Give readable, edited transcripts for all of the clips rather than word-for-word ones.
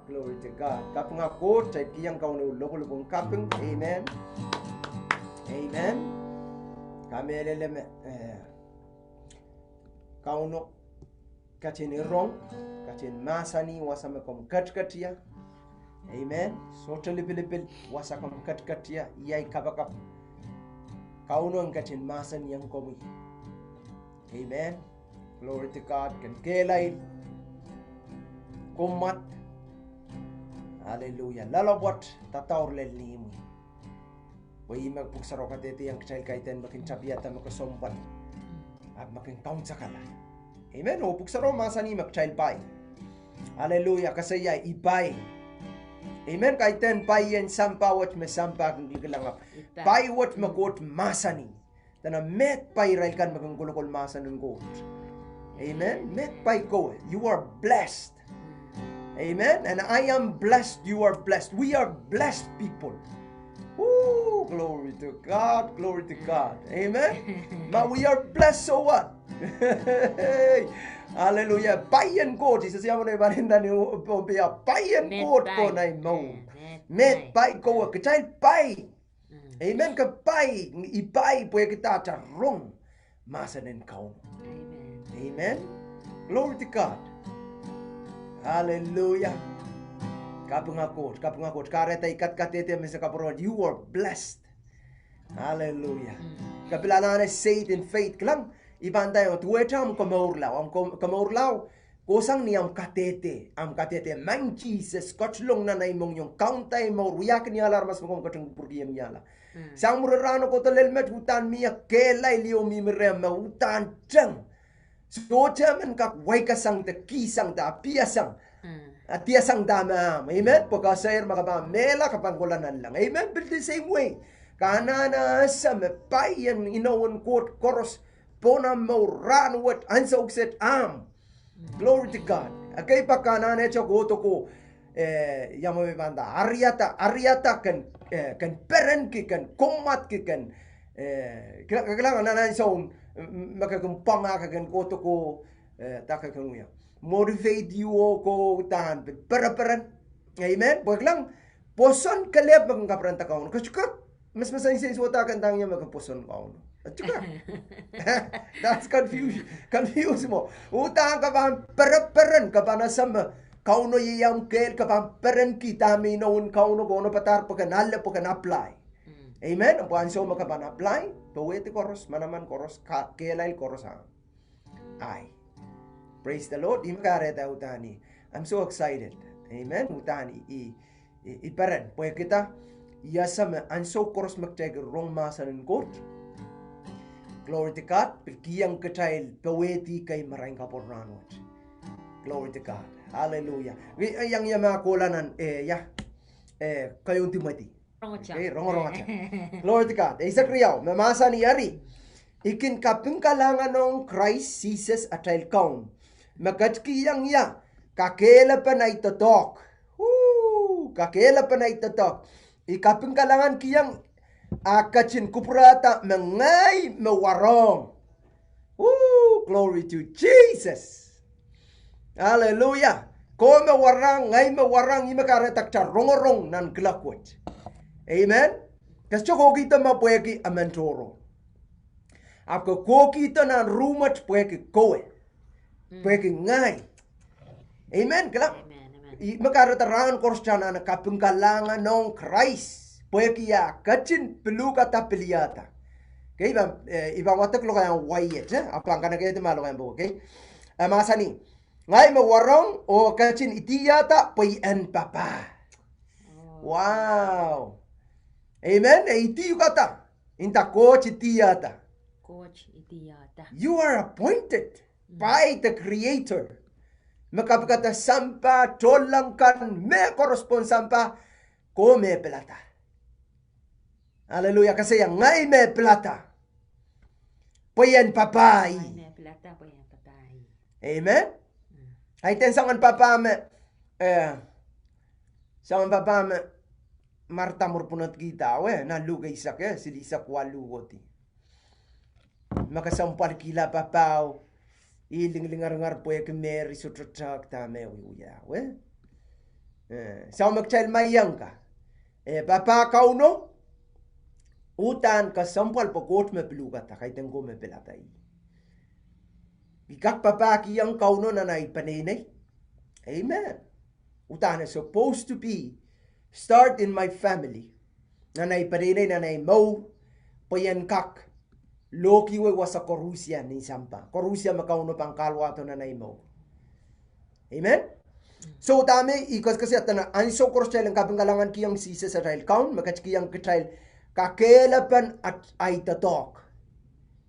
Glory to God. Kapung ako, chay kiyang Kauno loko-lokong kapung. Amen. Amen. Kami eleleme Kauno kachin irong, kachin masani wasama kom katkatia. Amen. Soto lipilipil wasakom katkatia yay kabakap. Kauno ang kachin masani yang komi. Amen. Glory to God. Kan kelay kumat. Hallelujah. Lalabot tataur lelimi. Wai magpuksaro ka tete yang kacil kaitan makin cabiata makasompan. At makin taon sakala. Amen. O puksaro masani magkacil pai. Hallelujah. Kasaya ipay. Amen. Kaitan pai yan sampawat me sampa kang gilangap. Pai wat magot masani. Tana met pai raikan magangulukol masanin got. Amen. Met pai ko. You are blessed. Amen. And I am blessed. You are blessed. We are blessed people. Woo! Glory to God. Glory to God. Amen. But we are blessed, so what? Hallelujah. Bayan ko. Jesus yaman na ibaninda ni Pompea. Bayan ko ko na imo. Met bay ko. Kacay bay. Amen. Kapay. Ipay po kita tarong. Masanin Kauno. Amen. Glory to God. Hallelujah. Kapungakot. Kareta ikat katete mesa kapuron. You are blessed. Hallelujah. Kapilanan say it in faith. Klang ibantay o tuwetam kamaurlaw. Am kamaurlaw. Kosang ni am katete. Man Jesus. Kachlong na naimong yung kauntay mo. Ruyak ni alarmas mo kung kachong purgiyam niyala. Sang murarano ko talelmet hutan miya kelay liyo mimirem hutan chang. So jaman kak way kasang te kisang ta piasang. At piasang dama. Amen. Pagkasair makapamela kapanggulanan lang. Amen. But the same way. Kanana sa mepayan inawan quote koros pona mo ran what ansa ukset am. Glory to God. Akay pa kanana cho goto ko yamo banda ariata kan peren ki kan komat ki kan kailangan na so makagumpanga ka kan goto ko takakanuya. Motivate you ko tahan peran. Amen. Pag lang poson kaleb magkaparan ta Kauno. Kasukat mas masansin suota kan tangnya magkaposon Kauno. At saka that's confusion. Confuse mo. Utang ka ba peran ka ba na sama Kauno yiyang kel ka ba peran kita mi noon Kauno kono patar pag kanala pag apply. Amen. Ang so makaban apply. Pwede koros manaman koros kelay koros ha. Ay. Praise the Lord. Di makareta utani. I'm so excited. Amen. Utani. Iparan. Pwede kita. Yasama. Anso koros magtag rong masanin kot. Glory to God. Pilkiyang kachayil. Pwede kay maraming kapornanot. Glory to God. Hallelujah. Yang mga kulanan. Kayong Timothy. Okay. Rong. Glory to God. Isa kriyaw. Mamasa ni Ari. Ikin kaping kalangan ng Christ Jesus at I'll count. Magkatskiyang ya. Kakela pa na itotok. Kakela pa na itotok. Ikaping kalangan kiyang akachin kuprata mangay mawarong. Glory to Jesus. Hallelujah. Ko mawarang, ngay mawarang, imakaratak charongorong nan klakwat. Amen. Kasi ko kita mapweki amentoro. Ako ko kita na rumat pweki kowe. Pweki ngay. Amen. Kala. Makaratarangan koros dyan na kapungkalangan ng Christ. Pweki ya kachin peluka tapiliata. Okay. Ibang watak lo kayang wayet. Apang ka na kayo tumalo kayang buo. Okay. Masa ni. Ngay mawarong o kachin itiyata payan papa. Wow. Amen. Iti yukata. Inta coach itiyata. You are appointed by the Creator. Makapagkata sampa, tolang kan, me korespon sampa, ko me plata. Hallelujah. Kasi yang ngay me plata. Payan papay. Amen. Ay ten sangan papame. Sangan papame. Marta murpunot kita. Nalugay sa kaya. Sili sa kwalugoti. Makasampal kila papaw. Iling-lingar-ngar po yung Mary sutratak tame uya. Sao magchal mayang ka. Papa Kauno, utan ka sampal pagkot me pelugat ta kay tengko me pelatay. Bikak papa ki yang Kauno na naipanenay. Amen. Utan is supposed to be start in my family. Na naipanenay na naimau payan kak. Loki we wasa korusia ni sampa. Korusia makauno pang kalwato na naimau. Amen. So dami ikos kasi atana anso korosel ang kabingalangan kiyang sisa sa trail count makach kiyang trail kakelapan at ay tatok.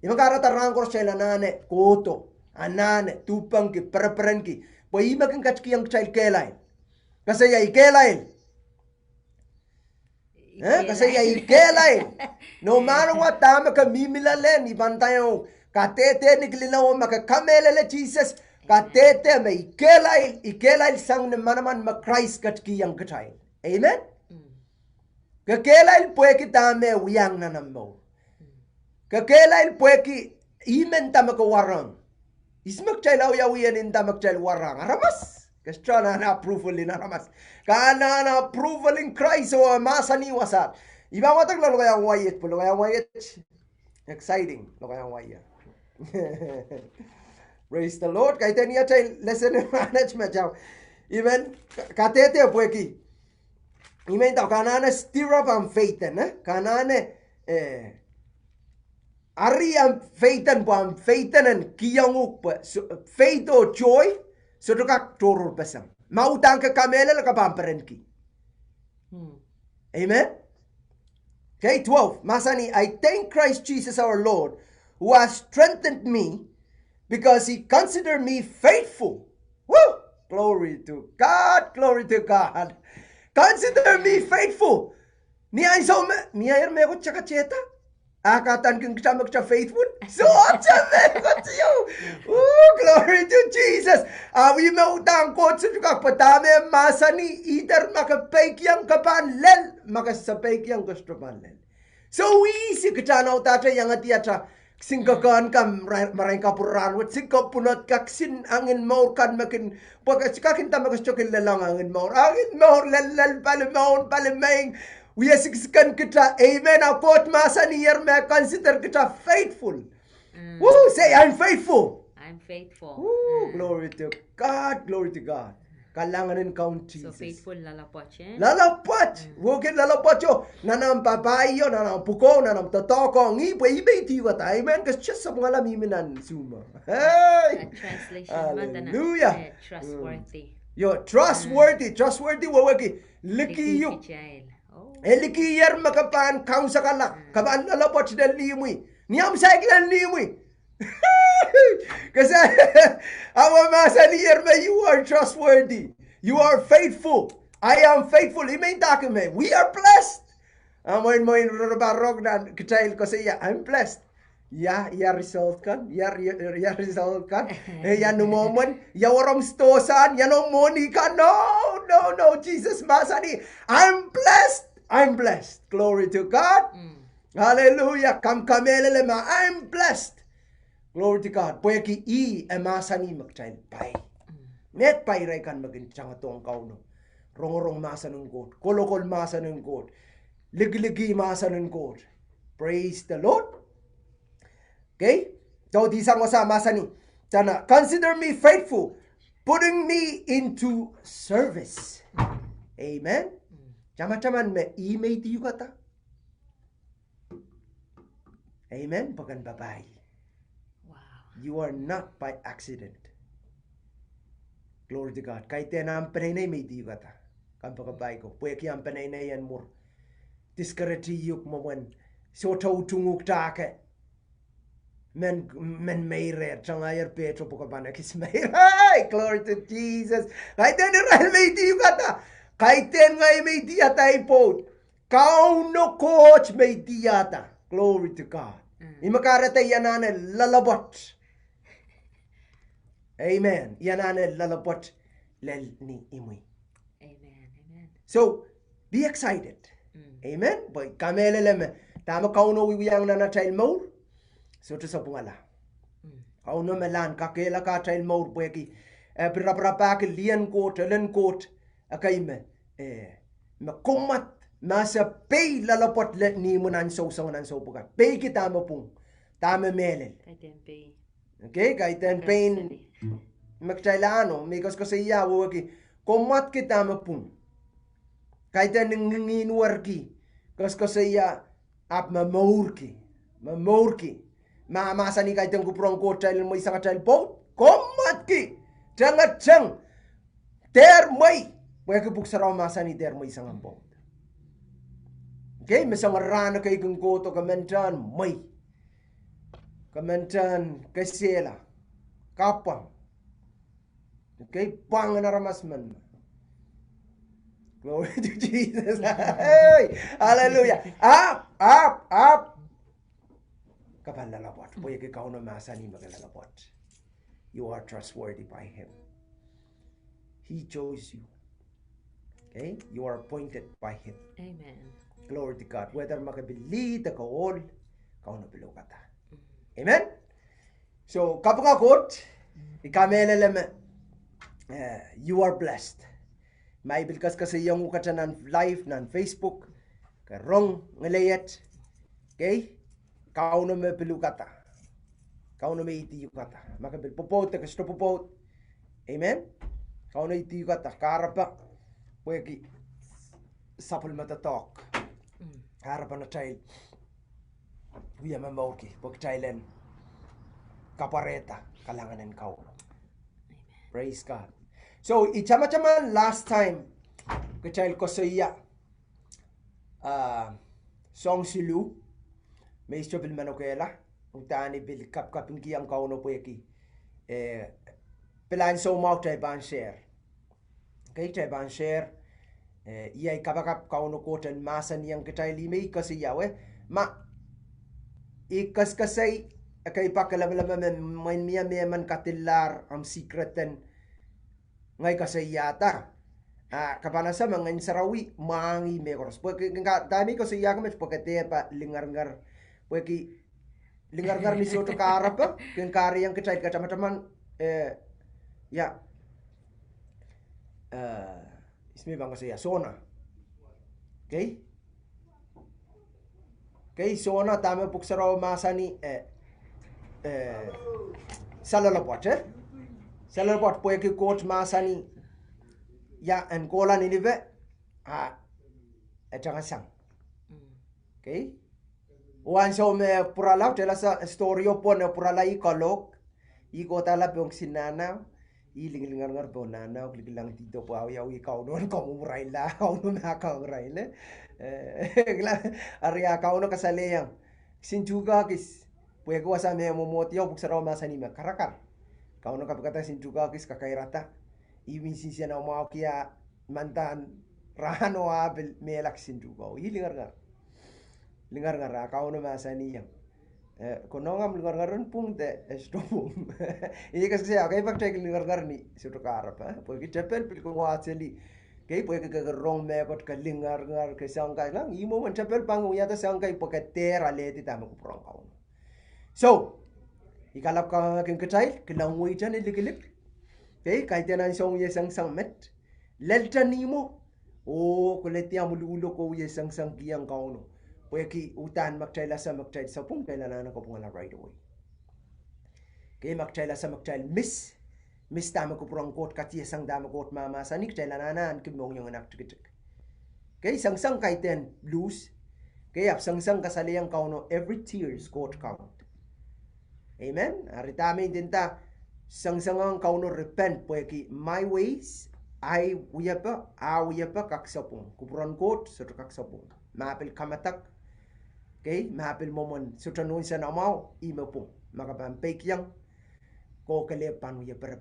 Yung karatarang korosel anane koto anane tupang ki perperen ki po imaking kach kiyang trail kelay. Kasi ay kelay. Kasi ay kelay. No matter what tama ka mimilalen ibantayo katete niglinaw makakamele Jesus. Katete me ikelail sang ne manaman ma Christ kat kiyang katay. Amen? Kakelail pweki tame wiyang na nammo. Kakelail pweki imen tamak warang. Ismak chaylaw yawiyan in tamak chayl warang. Aramas. Kastra na approval in aramas. Kana na approval in Christ o masani wasat. Iba matag lang kayang wayet po. Kayang wayet. Exciting. Kayang wayet. Praise the Lord. Kahit niya tayo lesson management. Even katete pweki. Imen tao kanana stir up ang faithen. Kanana ari ang faithen po ang faithen kiyanguk po. Faith o joy. So dukak turur pasang. Mautang ka kamela la kapamperen ki. Amen. Okay, 12. Masani, I thank Christ Jesus our Lord who has strengthened me because he considered me faithful. Woo! Glory to God. Glory to God. Consider me faithful. Niya me ko tsaka cheta. Akatan kong kita magsa faithful. So, me ko tiyo. Ooh, glory to Jesus. Awi me utang ko sa tukak patame masani either makapaykyang kapanlel makasapaykyang gustopanlel. So easy kita na utata yang atiata. Singkakan kam maray kapuran wat singkapunot kaksin angin maur kan makin pagkakin ta magastokin lalang angin maur lelal palemang we sikskan kita amen akot masa ni yer me consider kita faithful. Woo, say I'm faithful. Glory to God, glory to God. Kalanganin count Jesus. So faithful lalapot siya. Lalapot. Wugin lalapot yo. Nanam babayo, nanam puko, nanam totoko. Ibe tiyo ka. Amen. Kasi just sa mga lamiminan suma. Hey! Translation. Hallelujah. Trustworthy. Yo, trustworthy. Trustworthy. Wawagi. Liki yo. Liki yer makapan kaun sa kalak. Kabaan lalapot siya limoy. Niyam sa ikilan limoy. Kasi our Master Niyerme, you are trustworthy. You are faithful. I am faithful. Imain takime. We are blessed. Amoin mo in rabarog na kitail ko siya. I'm blessed. Ya result kan. Ya result kan. Ya numomon. Ya warom stosan. Ya no money kan. No. Jesus Masani. I'm blessed. I'm blessed. Glory to God. Hallelujah. Kam kamelele ma. I'm blessed. Glory to God. Pweki emasani magchain pai. Net pai rai kan magin changatong kauno. Rongorong masa ng God. Kolokol masa ng God. Ligiligi masa ng God. Praise the Lord. Okay? So di sang wasa masani. Tana, consider me faithful, putting me into service. Amen. Chama-chaman me imay tiyo kata. Amen. Pagan babay. You are not by accident. Glory to God. Kahit yan ang panay may di kata. Kampakabay ko. Pweki ang panay yan mo. Diskarati mo man. So tunguk take. Men may red. Changayar Petro po kabana. Kis may. Hey! Glory to Jesus. Kahit yan ang may di kata. Kahit yan may di ata ipot. Kauno coach may di ata. Glory to God. Imakaratay yan na lalabot. Amen. Yanane lalapot lel ni imoy. Amen. So, be excited. Amen. Boy, kameleleme. Tama kauno wiwiyang na child mode. So, to sa pungala. Kauno melan kakela ka child mode. Boy, ki, pirapirapake lian coat, len coat. akaime me komat masa pay lalapot let ni mo nan so pukat pay kita mo pung tama melel okay kaiten pain magtailano mikos ko siya woki komat kita mo pung kaiten ngingin warki kos ko siya ap mamourki masani kaiten kuprong ko tail mo isang tail po komat ki jangat jang ter mai weke buksaraw masani ter mo isang po okay mesang rana kay kung goto kamentan mai kamentan kasela kapang okay pang na ramasman. Glory to Jesus. Hey, hallelujah. Up. Kapal lalapot. Boy, Kauno masani magalalapot. You are trustworthy by Him. He chose you. Okay? You are appointed by Him. Amen. Glory to God. Whether makabili ta kaol, Kauno below kata. Amen? So, kapag ikameleleme, you are blessed. May bilkas kasi yung ukata ng live ng Facebook karong ngalayat okay kauno me pelukata kauno me iti yukata makabil popot ka sto popot amen kauno iti yukata karapa pweki sapul matatok karapa na child wiya mamauki pag chailen kapareta kalanganan kauno. Praise God. So, ichama-chama last time, kachayil ko sa iya, song silu, may isto bil manokela, kung taani bil kap-kapingi ang kauno pweki, pilan so mau chay ban share. Okay, chay ban share, iyay kapakap kauno koten masan yang kachayil imay kasi yawe, ikas-kasay, kay pakalama-lama may miya-miyaman katilar ang secreten, ngay kasayata kapanasa mga sarawi mangi mekoros porque dami ko siya kami porque pa lingar-ngar porque lingar-ngar ni soto karapa ken kari yang kecai kacamaman ya ismi bang saya sona okay sona tama puksaro masani salalapot Salapot pweki coach masani ya en kola nilive etanga sang. Okay? Wan so me purala tela sa story pone purala I kolok I kota la pong sinana I lingar ngar po nana klilang tito po awi kauno ko muray la kauno na kauray le ari kauno kasaleyang sinjuga kis pweki wasa me momotio buksaro masani me karakar. Kauno kapagkata sinjuga kis kakairata iwin siya na umao kaya mantan rano abil melak sinjuga lingar ngar kauno masani yang kono ngam lingar ngaron pung te estopum iya kasi kay pagtek lingar ni suto karapa porque chapel pil ko wateli kay porque kagarong mekot ka lingar kay sangkay lang imo man chapel pangu yata sangkay porque tera leti tama ko prong kauno so ikalap ka kin kacay kilangoy dyan ilikilip okay kahit yan ang song yesang met lelta nimo kulit yan mululo ko yesang giyang kauno pweki utan magchayla sa pung kailangan ko pong right away okay magchayla sa miss tama ko purang kot kati yesang dama kot mama sanik chaylanan kimong yung anak tikitik okay sang kahit yan blues okay sang kasaliyang kauno every tears kot count. Amen. Aritami dinta sang-sangang kauno repent pweki my ways I uyapa kaksapong kupuran kot suto kaksapong mapil kamatak okay mapil momon suto nun sa namaw imapong makapampake yang ko kalepan uyapa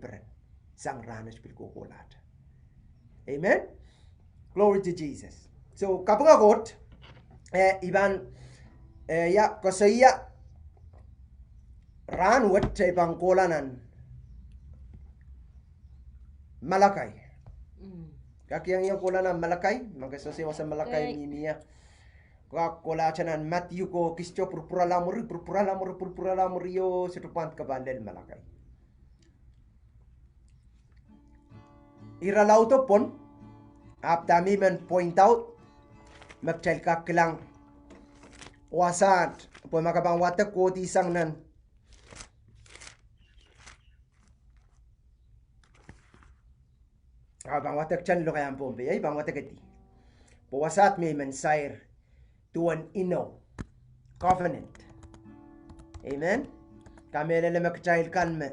sang ranas pil kukulat. Amen. Glory to Jesus. So kapangagot iban ya kasaya ran wat chay pangkolanan Malachi. Kakiyang yung kolanan Malachi, magkasasiwa sa Malachi mimiya. Kakola chanan Matthew ko kisto purpura lamuri yo situpant kabandel Malachi. Iralaw to pon Aptami men point out magtel ka klang wasat po makabang wata ko ti sang nan bang wata chan lo kayang pombe ay bang wata kati po wasat may mensair to an covenant. Amen. Kamele le makchail kan me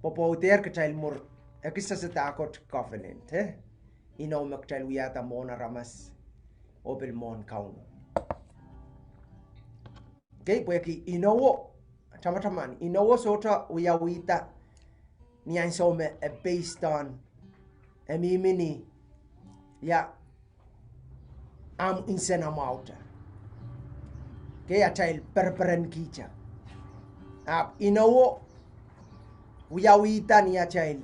popouter kchail mur ekisa sa takot covenant makchail wiyata mona ramas opel mon kauno. Okay, pwehki inowo chama inowo sota uyawita niyan some based on mini ya am insena mauta. Okay, a child perperen kicha. Inowo uyawita niya child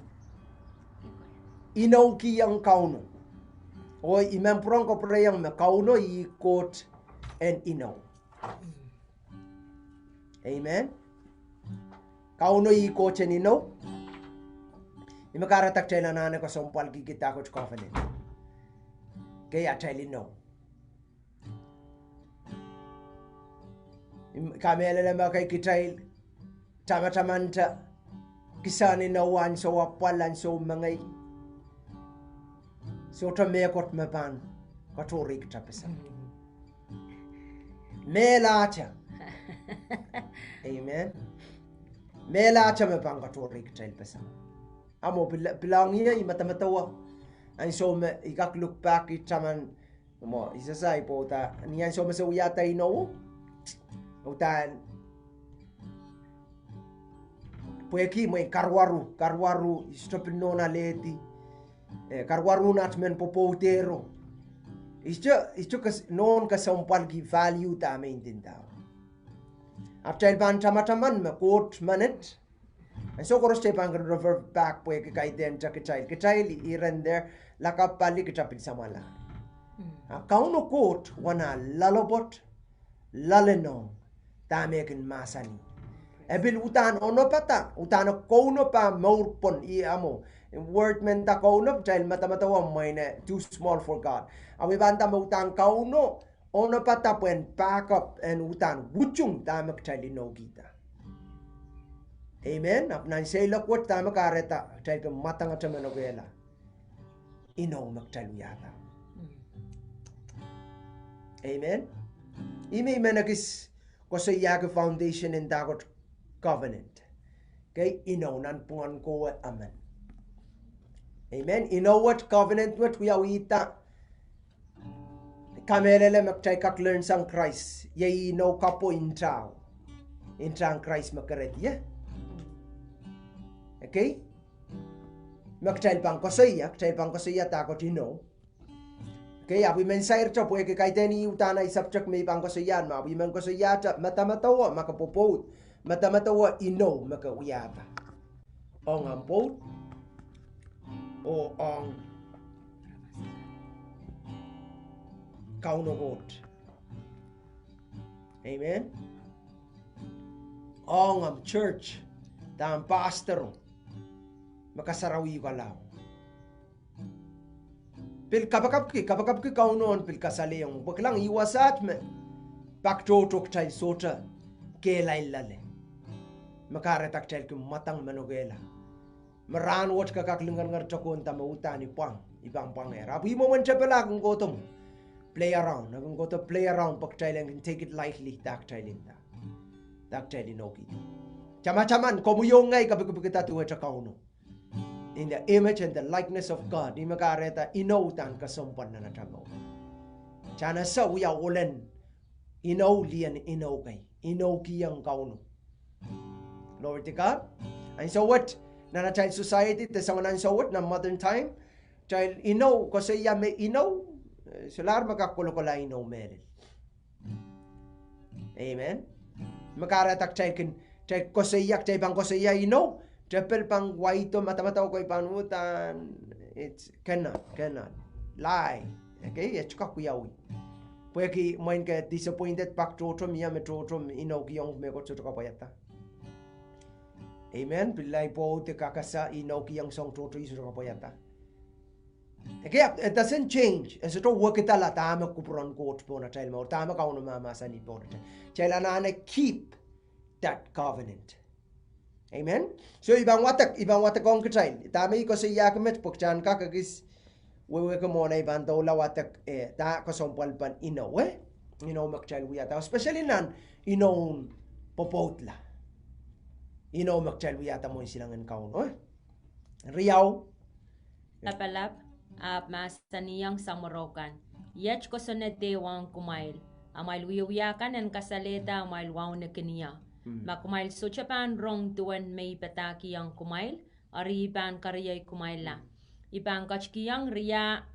inaw kiyang kauno. O imemprong ko preyang me kauno I quote and inaw. Amen. Kauno I quote and inaw. Imakaratak chela nana ko sompal kikita ko covenant. Kaya child inaw. Kamele le makay kitay tama-tamanta kisani na wan so wapalan so mangay so tamekot mapan katorik tapesa melacha amen melacha mapan katorik tapesa amo bilangnya imatamatawa an so me ikak look back itaman mo isasay po ta niyan so masawiyata ino utan pwehki mo karwaru istopinona leti karwaru nat men popotero isto kas non ka sompal gi value ta maintinda after ban tamataman me quote manet and so koros tepan kan revert back pwehki kai den kitail iran there lakapali kitapil samala kauno quote wana lalobot laleno tamekin masani ebil utan ono pata utan kauno pa maurpon I amo word men ta kauno child matamatawa moine too small for God awi banta mo utan kauno ono pata pen back up and utan wuchung tamak child no kita amen apnan say lakwat tamak areta child ko matanga chameno gela ino mak child yata amen ime menakis ko sa yaga foundation in dagot covenant. Okay, nan pungan ko amen. Amen. What covenant what we awita kamelele makchay kak learn sang Christ. Ye kapo intrang Christ makaret ya. Okay? Makchay pang kosaya takot Okay, api mensair cho pwede kay teni utana isubject may pang kosayan ma api men kosaya matamatawa makapopod matamatawa makawiyata ong ampod o ong Kauno God. Amen. Ong am church tam pastor makasarawi ko lao pil kapakapki kaunon pil kasali yung baklang iwasat me paktotok chay sota kelay lale makaretak chay kum matang manogela maran wat kakaklingan ngar chakon ta mautani pang ibang pangera api mo man chapela kung gotom play around kung goto play around pak chay lang take it lightly tak chay linda tak chay linoki chama-chaman komuyong ngay kapikita tuwa cha kauno in the image and the likeness of God. Di makareta inautan kasumpan na natagaw. Chana sa uya ulen inaw liyan inaw kay. Inaw kiyang kauno. Glory to God. And so what? Na child society, tasanganan so what? Na modern time, child inaw, kasi ya may inaw, sular makakulukula inaw meron. Amen? Makaretak child kosayak, child bang kosaya inaw, Trepel pang waito matamataw ko ipanutan. It's cannot lie. Okay, it's kakuyawi. Pweki moin ka disappointed pak trotrom ya metrotrom inokiyong me ko ka payata. Amen. Pilay po te kakasa inokiyang song trotro isu ka payata. Okay, it doesn't change. And so to work it ala tama kupron coach pona child mo tama kauno mama sani pona child anana keep that covenant. Amen. So ibang watak kong child. Tama iko sa yakamet pokchan kakagis wewe ko mona ibang dola watak ta kasompal pan inowe. Mak child wiyata especially nan inon popotla. Mak child wiyata mo silangan kauno. Riyaw Lapalap, masaniyang samorokan. Yech ko sonet dewang kumail. Amail wiyakan and kasaleta amail waw na kiniya. Makumail sochapan rong tuwan may pataki ang kumail. Ari iban kariyay kumaila. Iban kachkiyang riya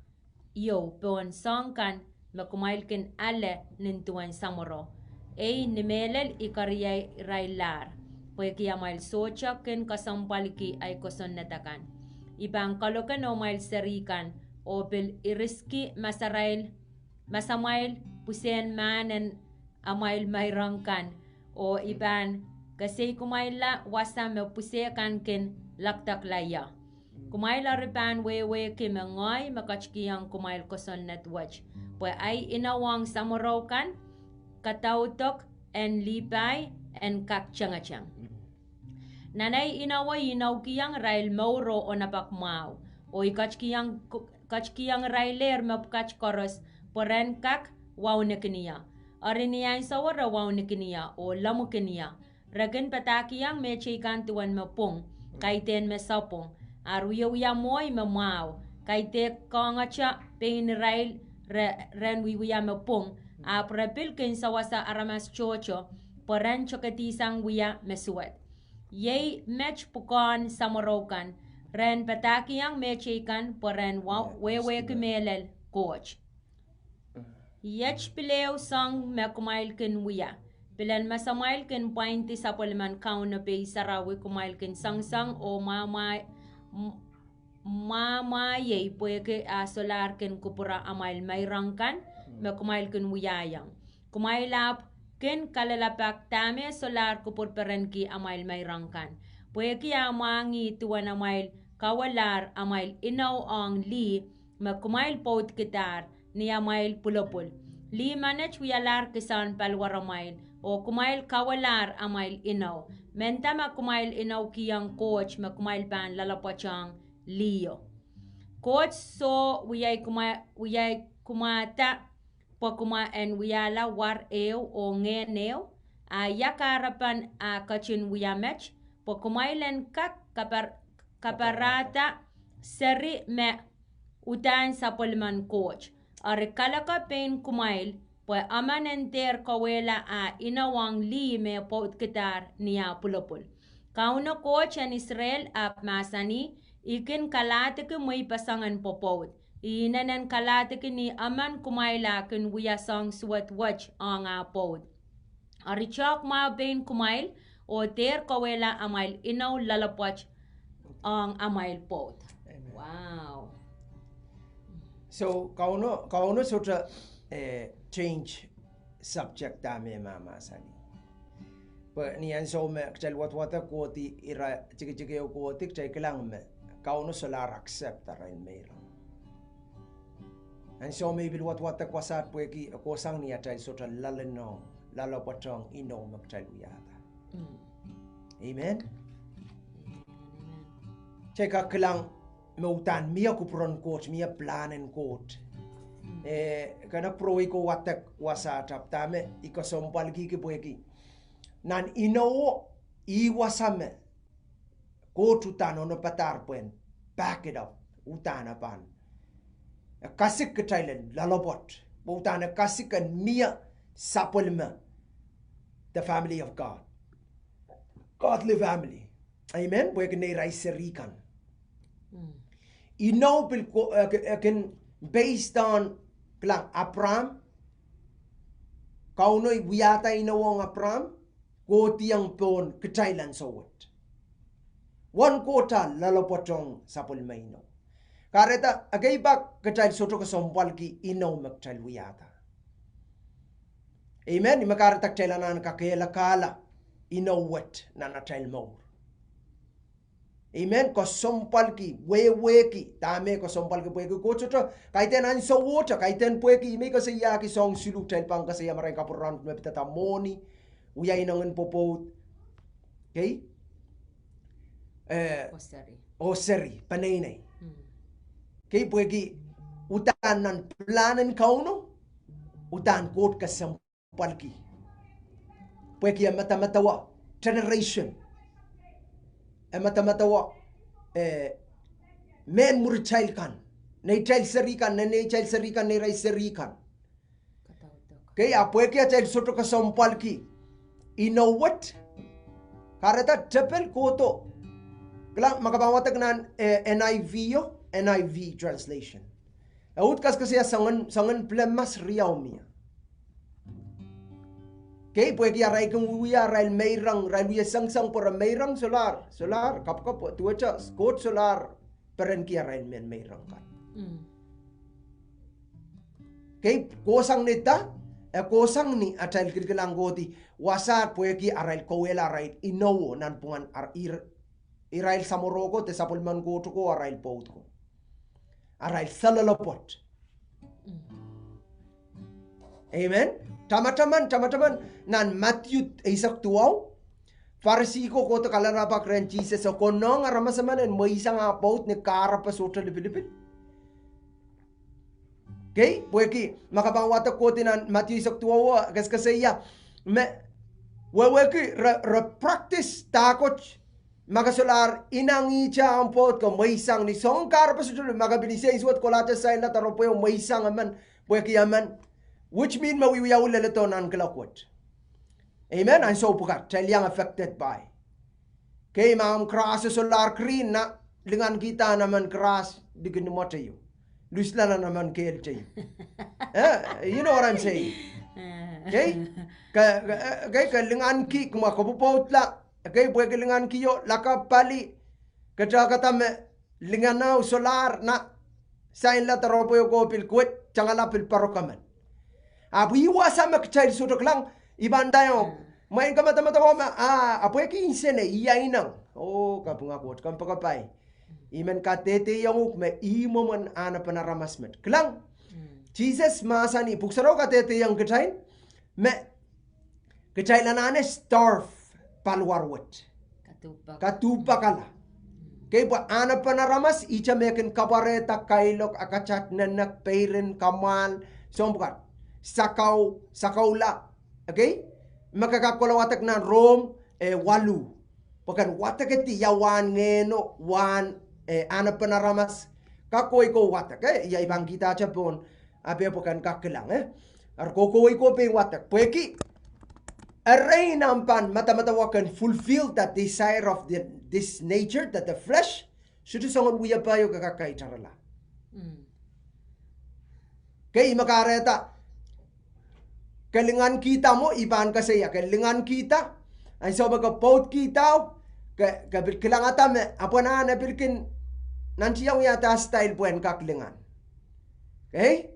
yo pon songkan makumail kin ale nintuan samoro. Nimelel ikariyay railar. Pweki amail socha kin kasampaliki ay kosonetakan. Ibang kalokan o mail serikan o bil iriski masamail pusen manen amail mayrangkan o iban kasi kumaila wasa me pusekan kin laktak laya. Kumaila ripan wewe kimengoy makachkiyang kumail koson netwatch. Pwe ay inawang samorokan katautok en lipay en kakchangachang. Nanay inaw kiyang rail mauro o napakmao. O kachkiyang railer mapkach koros poren kak waw na kiniya. Ariniya sawara waw na kiniya o lamu kiniya. Ragan patakiyang mechikan tuwan mapung kaiten mesapong. Aruyaw yamoy mamaw. Kaite kongacha pain rail ren wiya mapung. Aprapil kin sawasa aramas chocho poren chokatisang wiya mesuat. Yay mech pukon samorokan ren patakiyang mechikan poren wewe kumelel coach. Yech pileo sang mekumail kin wiya. Pilan masamail kin pointi sa polman Kauno pe sarawi kumail kin sang o mama yay pweke solar kin kupura amail mayrangkan mekumail kin wiyayang. Kumailap ken kalalapak tame solar kupur perenki amail mayrangkan. Pweki amangi tuwan amail kawalar amail inaw ang li makumail pot kitar ni amail pulopul. Li manech wiyalar kisan palwar amail o kumail kawalar amail inaw. Menta makumail inaw kiyang coach makumail pan lalapachang liyo. Coach so wiyay kumata Pokuma en wiyala war eo o ngeneo yakarapan kachin wiyamech pokumailen kak kaparata seri me utan sa polman coach arikalaka pen kumail po aman enter kawela inawang li me pot kitar niya pulopul Kauno coach en Israel masani ikin kalate ke may pasangan popot inanan kalate ni aman kumaila kin wiyasang suwat watch ang pod. Arichak ma bain kumail o ter kawela amail inaw lalapwatch ang amail pod. Wow. So kauno sutra change subject dami mama sani. Pa niyan so me kchal watwata koti ira chiki o koti kchay kilang me kauno solar accept arain meron. And so maybe what kwasat pweki kosang niya child sutra lalano lalapatong ino magchild wiyata. Amen. Cheka kilang mautan miya kupron coach miya planen coach. Kana proi ko watak wasat aptame ikasompal ki pweki. Nan ino iwasame ko tutano no patar puen back it up utana pan. Kasik ke Thailand lalobot butana kasik kan mia sapolma the family of God godly family amen we can raise rikan bil can based on klang Abraham Kauno wiyata inawang Abraham ko tiang pon ke Thailand sawat one kota lalobotong sapolma ino Kareta agay bak kachal soto ka sompal ki inaw magchal wiyata. Amen. Imakaratak chailanan kakela kala inawat na nachal mo. Amen. Ko sompal ki pwehki tame ko sompal ki pwehki ko choto kaiten an so water kaiten pwehki me ko se ya ki song silu tel pang ka se ya maray kapuran me pitata moni uya inangan popot. Okay? Oseri panay. Okay, pwehki utan nan planen kauno utan kot ka sompal ki. Pwehki mata-matawa generation. Mata-matawa men muri child kan nei child serikan nei child serikan nei rai serikan kaya pwehki a child soto ka sompal ki inawat kareta tepel koto kala makabawatag nan NIV yo NIV translation out kas kasi sangan plemas riau mia. Okay, pwehki aray kung uya aray mayrang ray uya sang por mayrang solar kap tuacha skot solar peren ki aray men mayrang kan. Okay, kosang nita kosang ni atal kirkilang goti wasat pwehki aray kowela aray inowo nan pungan irail samoroko te sapulman goto ko aray pot ko aray salalapot. Amen. Tama-taman nan Matthew isak tuaw Farsi ko to kalarapa kren Jesus so konong aramasaman en mo isang apaut ni kara pa sota lipilipil. Okay, pwehki makabawata ko tinan Matthew isak tuaw kasaya me weweki practice takot magasolar inangi cha ampot ko mo isang ni song kara pa sota magabilisay suot kolata sa ila taropo mo isang aman pwehki aman. Which mean mawiwiya ulalato nan kalakwat. Amen. And so pukat, yang affected by. Kay maam crash solar green na lingan kita naman crash digin mo tayo. Lusla na naman kail tayo. You know what I'm saying? Okay? Kay lingan ki kuma kapupot la. Kay buhay lingan kiyo lakapali. Kata me lingan na solar na sain la taropo yo ko pilkwit changala pilparokaman. Abu iwasa makchay sutok lang ibandayo main ka mata-mata ko pwehki insene iya inang kapung ako kam pakapay imen katete yung me imo man ana panaramasmet klang Jesus masani puksaro katete yung kachay me kachay lanane starve palwarwat katupa kala kay pa ana panaramas icha meken kabareta kailok akachat nanak peiren kamal sombukat sakaula, okay? Makakakulawatak na Rome, walu. Pakan watak iti yawan ngeno, wan, ana panaramas, kakoy ko watak, iya ibang kita chapon, abe pakan kakilang, Ar kokoy ko pe watak, pwehki, array nampan, mata-matawakan, fulfill that desire of this nature, that the flesh, sudu sangon wiya payo kakakay charala. Kay makareta, kalingan kita mo iban kasi ya kalingan kita ay so magapot kita kabilang me apona na pirkin nansiyaw yata style buen kaklingan okay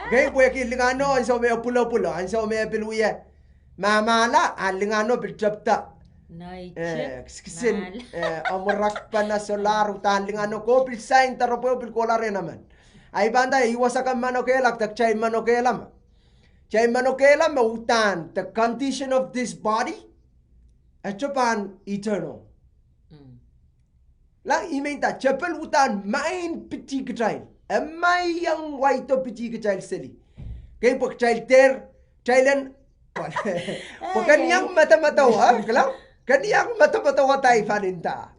okay pwehki lingano ay so may pulo-pulo ay so may piluya mamala lingano pilchapta kisin amurak pa na solar utan lingano ko pilsain taropo pilkolare naman ay banda iwasakan manokela takchay manokela Chay manokela mautan the condition of this body at Japan eternal. Lang imenta chapel utan main piti kecil. May yang white to piti kecil seli. Kay pag child ter chilen bukan yang mata-matawa kelang kan yang mata-matawa tayo faninta.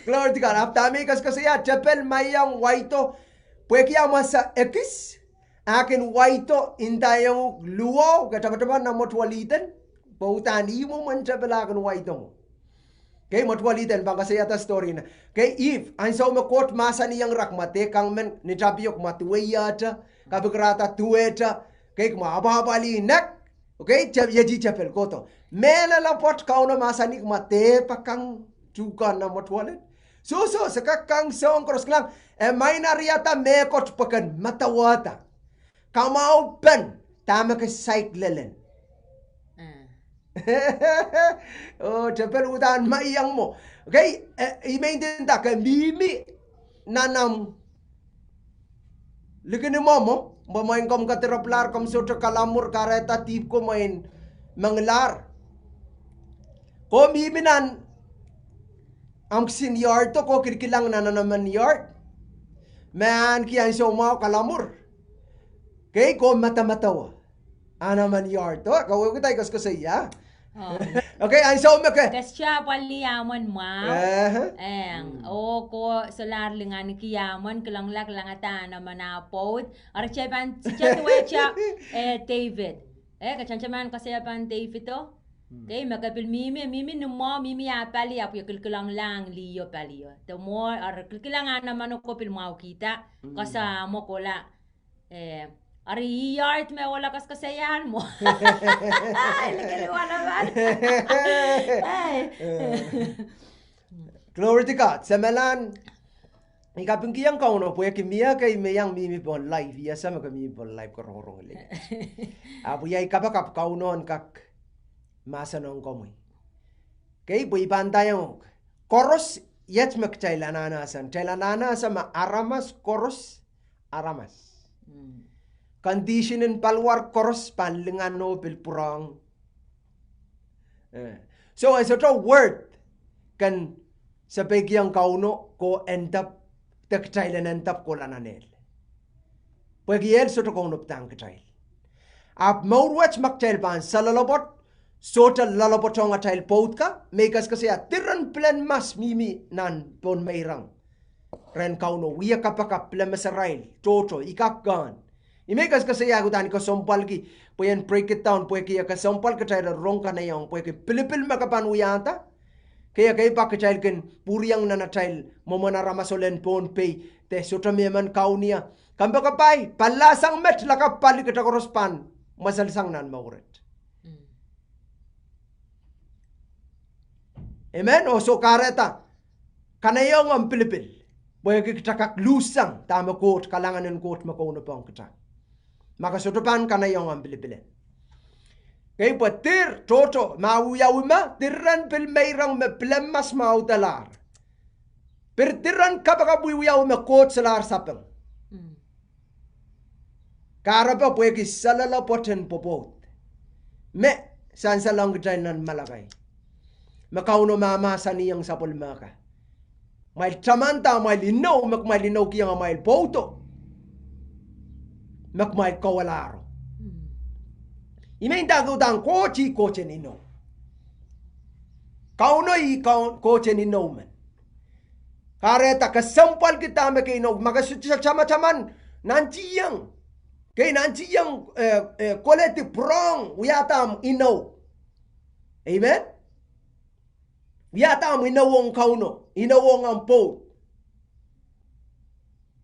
Glory to God. Aptami kasi ya chapel may yang white to pweki amasa ekis akin waito intayong luo kataman na motwalitan pautan imo man sabalakan waito mo kay motwalitan bang kasi yata story na kay if ang sa makot masa niyang rakmate kang men ni tapiyok matuweyata kabigrata tuweta kay kumababali nak okay yaji chapel koto mela la pot Kauno masa ni mate pakang jukan na motwalit suso sakakang song cross lang may nariyata mekot pakan matawata Kamau pen tama ke site lelen. Oh, chapel udan maiyang mo. Okay, i-maintain ta ka mimi nanam. Likin mo main kom kateraplar kom soto kalamur kareta tip ko main manglar. Ko mimi nan ang senior to ko kirkilang naman yard. Man kiyan so mau kalamur. Okay, ko mata-matawa. Anaman yard to. Kau kita ikas kasaya. Okay, ang so maka. Kasya paliyaman mau. Ko solar lingan kiyaman kelang-lak langatan naman apod. Archepan siya David. Kachanchaman kasayapan David to. Okay, makapil mimi numo mimi apali apo kilkilang lang liyo paliyo. To mo kilkilangan naman ko pil mau kita kasa mo kola ari yard me wala kas kasayahan mo. Wala ba? Glory to God. Semalan ikapin kiyang kauno pwehki mia kay meyang mimi pon live ya sama kami pon live korong le. Apo yai kapakap kauno kak masa nong komoy. Kay boy pantayo. Koros yet mak chailananasan. Chailananasan ma aramas koros aramas. Conditionin palwar koros panlingan no pilpurang. So as a word kan sa pegyang kauno ko end up tak chailan end up ko lananel. Pegyel so to kauno tang chail. Ap mawrwach mak chail pan salalobot Sota lalapotong at tail pot ka, mekas kasi tiran plan mas mimi nan pon mayrang. Ren kauno, wiya kapaka plan masarail, toto, ikakgan. Imekas kasi agutan ko sompal ki, puyan break it down, puya kaya ka sompal ka tayo rong ka na yung, puya ki pilipil makapan uyanta. Kaya kaya pa ka tayo kin puriyang na na tayo, momona ramasolen pon pay, te sota miyaman kaunia. Kamba kapay, palasang met lakapali kita korospan, masalsang nan mauret. Amen. O so kareta. Kanayong ang pilipil. Boy kita kak lusang tama kot kalangan ng kot makono pang kita. Makasutupan kanayong ang pilipilin. Kaya po tir toto mauyaw ma tiran pil mayrang me plemas mautalar. Per tiran kapakabuyaw me kot salar sapeng. Karapa po salala poten popot. Me sansalang kita nan Malachi. Makauno mama sa niyang sapol maka. May tamanta, may linaw kiyang may boto. May kawalaro. Imain dago dang koche nino. Kauno koche nino man. Kareta kasampal kita makino, magasutsa chama-chaman, nanchiyang. Kay nanchiyang koleti prong, uyatam ino. Amen? Yata mo inawong kauno, inawong ang po.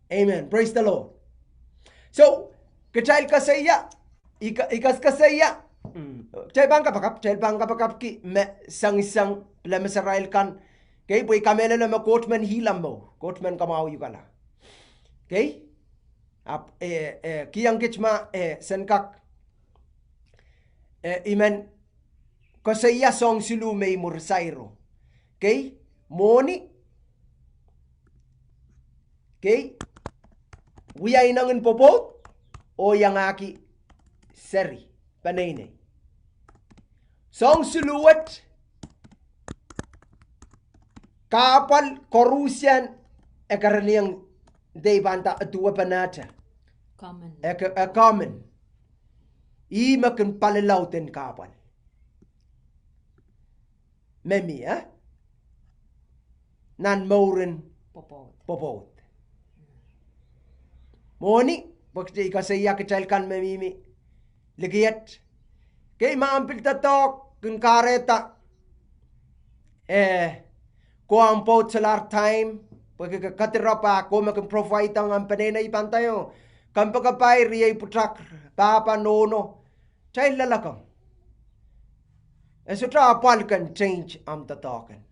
Amen. Praise the Lord. So, kachayil kasaya, ikas kasaya. Chayil bang kapakap ki me sang-isang plemasarail kan. Okay, boy kamela na makotman hilam mo. Kotman kamaw yukala. Okay? Kiyang kichma senkak. Amen. Kasaya song silu may mursairo. Okay? Moni. Okay? Wiyay nangin popot. O yang aki seri. Panayne. Song siluwat. Kapal korusyan. Ekaraliyang deybanta atuwa panata. Common. Common. Imakin palilautin kapal. Memi, nan maurin popot. Moni, bakti kasaya kecalkan memimi. Ligiat. Kay maampil tatok kun kareta. Ko ang pot salar time. Pagka katirapa ko makin provide ang panenay pantayo. Kampagapay riyay putrak. Papa nono. Chay lalakam. So apal kan change am tatokan.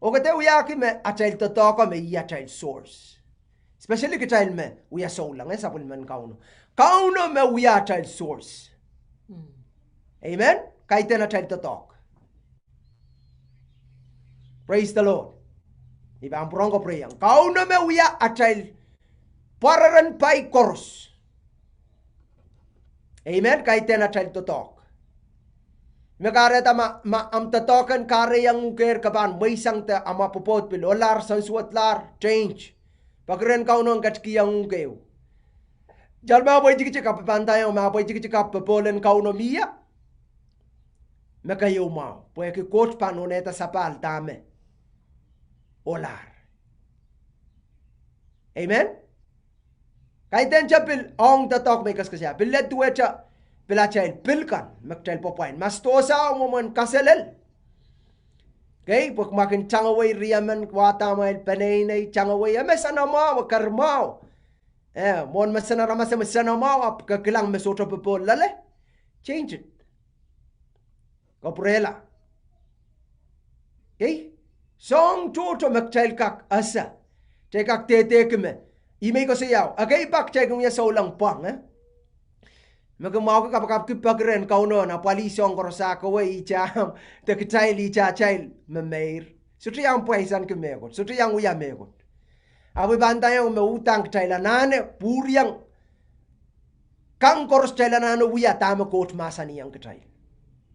O kate uyaki me achal tataka me achal source. Especially kachal me uya so lang sapul man kauno. Kauno me uya achal source. Amen. kaiten atel totok. Praise the Lord. Iba ang purong ko prayang. Kauno me uya atel pararan pai koros. Amen. Kaiten atel totok. Mekareta ma am totokan kare yang uker kaban may sang ta ama popot pil olar sansuat lar change. Pagren kauno ang katki yang ukeu. Jal ma boy jiki chika pantayang ma boy jiki chika polen kauno mia. Mekayo mau. Pwehki coach panoneta sapal tame. Olar. Amen. Kaiten chapil ong totok may kaskasya. Pilet tuwecha pilachail pilkan makchail popain mastosa momon kaselel. Okay, pag makin changaway riyaman kwata mail panay changaway mesana mau karmao. Mon masana ramasa masana mau ap kakilang mesoto popol lale. Change it. Kaprela. Okay? Song toto makchail kak asa. Chay kak tete keme. Imay ko sayaw. Agay bak chay kung yasaw lang pang. Magamaw ka kapag kipagren kauno na palisong korosaka way icham. Tekchail ichachail mamair. Sutri ang puwesan kemekot. Sutri ang uyamekot. Awi bantayang mautang chailanane puryang. Kang koros chailanane uya tama kot masaniyang kachay.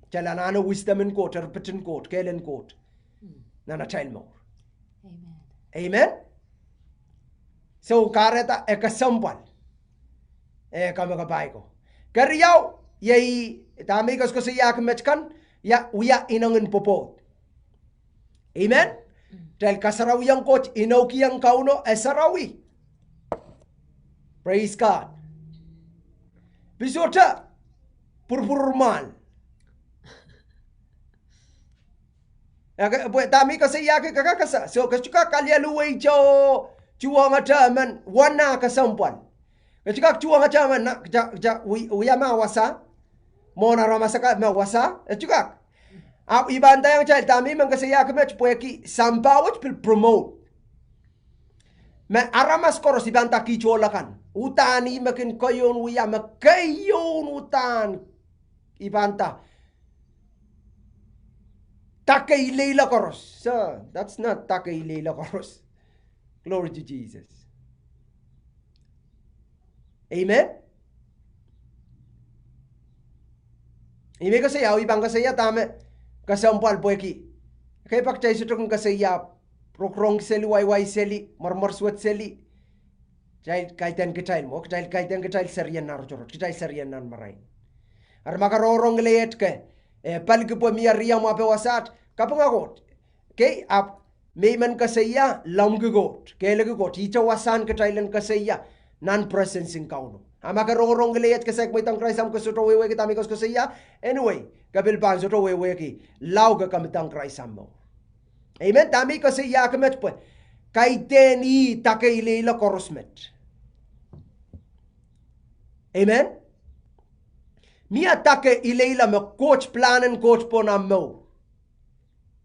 Chailanane wisdom in court, repetin court, kelen court. Nana child more. Amen. Amen. So kareta ekasampal. Kamagabay ko. Kariyaw yay tamikos ko sa yak mechkan ya uya inangin popot. Amen. Dahil kasarawiyang coach inokiyang kauno esarawi. Praise God. Bisota purpurmal. Tami ko sa yak kakakasa. So kasuka kalyaluway cho chuang ataman wana kasampal. Kachikak chuang achaman na uya mawasa mona ramasaka mawasa kachikak iban tayang child tami man kasi yakmet pwehki sampawat pil promote me aramas koros iban taki cholakan utani makin koyon uya makayon utan ibanta takay leila koros. So that's not takay leila koros. Glory to Jesus. Amen. Ime kasaya ibang kasaya tame kasampal pwehki. Kay pakchay sutok kasaya prokrong seli wayway seli marmarswat seli. Jay kaitan kitail mo jay kaitan kitail serian nar jorot kitail serian nan maray. Ar makarorong leyet ke palgi po miya riya mo apewasat kapangagot. Kay ap mayman kasaya lamgugot kay lagugot itawasan kitailan kasaya non-presence in kauno. Amakarong giliyat kasi may tang Christ am kasuto wewe kita mikos kasaya. Anyway, kabil pan suto wewe ki law ka kamitang Christ am mo. Amen. Tami kasaya kamet po. Kay teni takay leila korosmet. Amen. Mia takay ileila mo coach planen coach po na mo.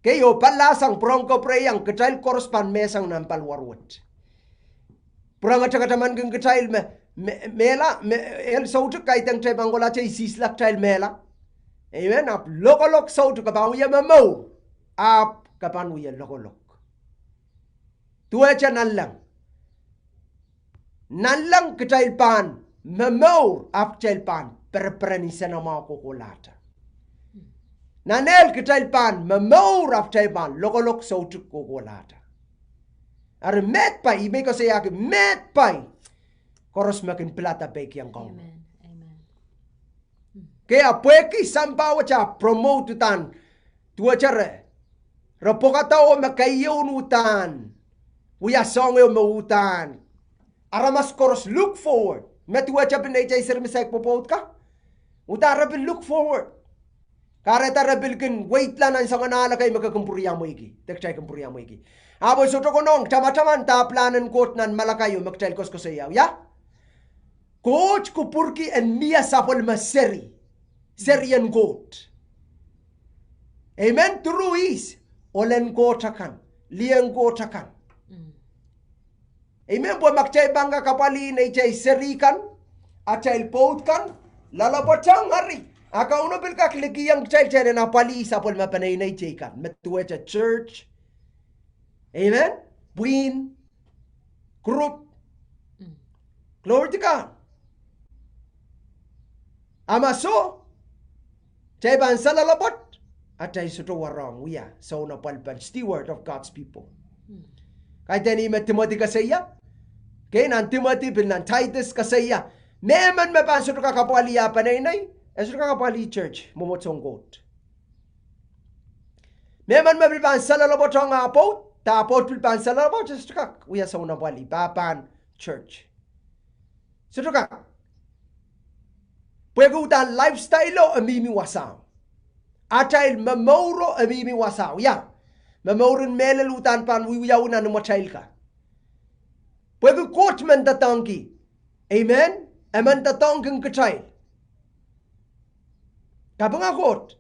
Kayo palasang prongko preyang katail korospan mesang nampalwarwat. Purang at kataman kong katail mela el sautuk kaitang chay bangola chay sislak chay mela. Amen. Ap lokolok sautuk kapanuya mamo. Ap kapanuya lokolok. Tuwecha nalang. Nalang katail pan mamo ap chay pan perpreni na mga kukulata. Nanel katail pan mamo ap chay pan lokolok sautuk kukulata. Ar met pai, ibe ko saya ke met pai. Koros makin plata peki yang kau. Amen. Amen. Kaya pwehki sampaw cha promote utan. Tua chare. Rapokata o makayon utan. Uya song o mautan. Aramas koros look forward. Metua cha pinay chay sir misak popot ka. Uta rabil look forward. Kareta rabil kin wait lang ang sanganala kay magkakumpuriya mo iki. Tek chay kumpuriya mo iki. Abo soto konong tama-taman ta planen court nan Malachi magtel kos ko sayaw ya. Coach ko purki en mia sapol maseri. Serian court. Amen. True is olen court akan, liang court akan. Amen. Po magchay bangga kapali na chay serikan at chay pot kan lalapatang hari. Kauno bil ka kliki yang child na pali sa pol mapanay na ichikan. Metuwe cha church. Amen? Buin. Group. Glory to God. Amaso. Chay ban salalabot. At chay suto warong. We are. So na palpan. Steward of God's people. Kahit ni Timothy kasaya. Kaya nan Timothy bil nan Titus kasaya. Meman mapan suto kakapali panay na suto kakapali church. Mumotsong goat. Meman mabilpan salalabot ang apot. Tapos pilpan salalabot. Suto kak. We are so na pali. Papan church. Suto kak. Pwegutan lifestyle o amimi wasaw. Atail mamoro amimi wasaw. Ya. Mamorin melelutan pan wiyaw na numachail ka. Pwegu coach man tatangki. Amen? Aman tatangking kachail. Kapag nga coach.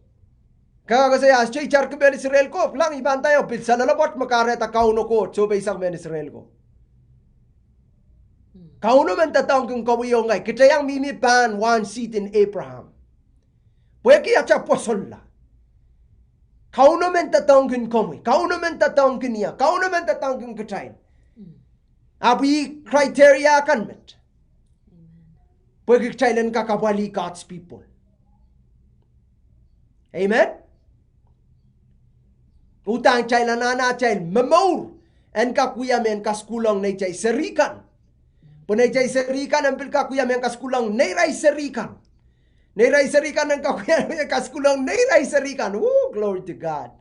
Kaya kasi asya ichar ka ben Israel ko. Lang iban tayo. Pilsa lalabot makareta Kauno coach. So ba isang ben Israel ko. Kauno man tatangking kawiyo ngay. Kita yang mimi pan one seat in Abraham. Pweki acha posol la. Kauno men tatangkin komi. Kauno men tatangkin niya. Kauno men tatangkin kachain. Abi criteria kan met. Pwede kachailan kakawali God's people. Amen? Utang chailan na chail. Mamor. En kakuya men kaskulang na chay serikan. Punay chay serikan. Ampil kakuya men kaskulang na ray serikan. Nairay serikan ng kakuya kaskulang nairay serikan. Oh, glory to God.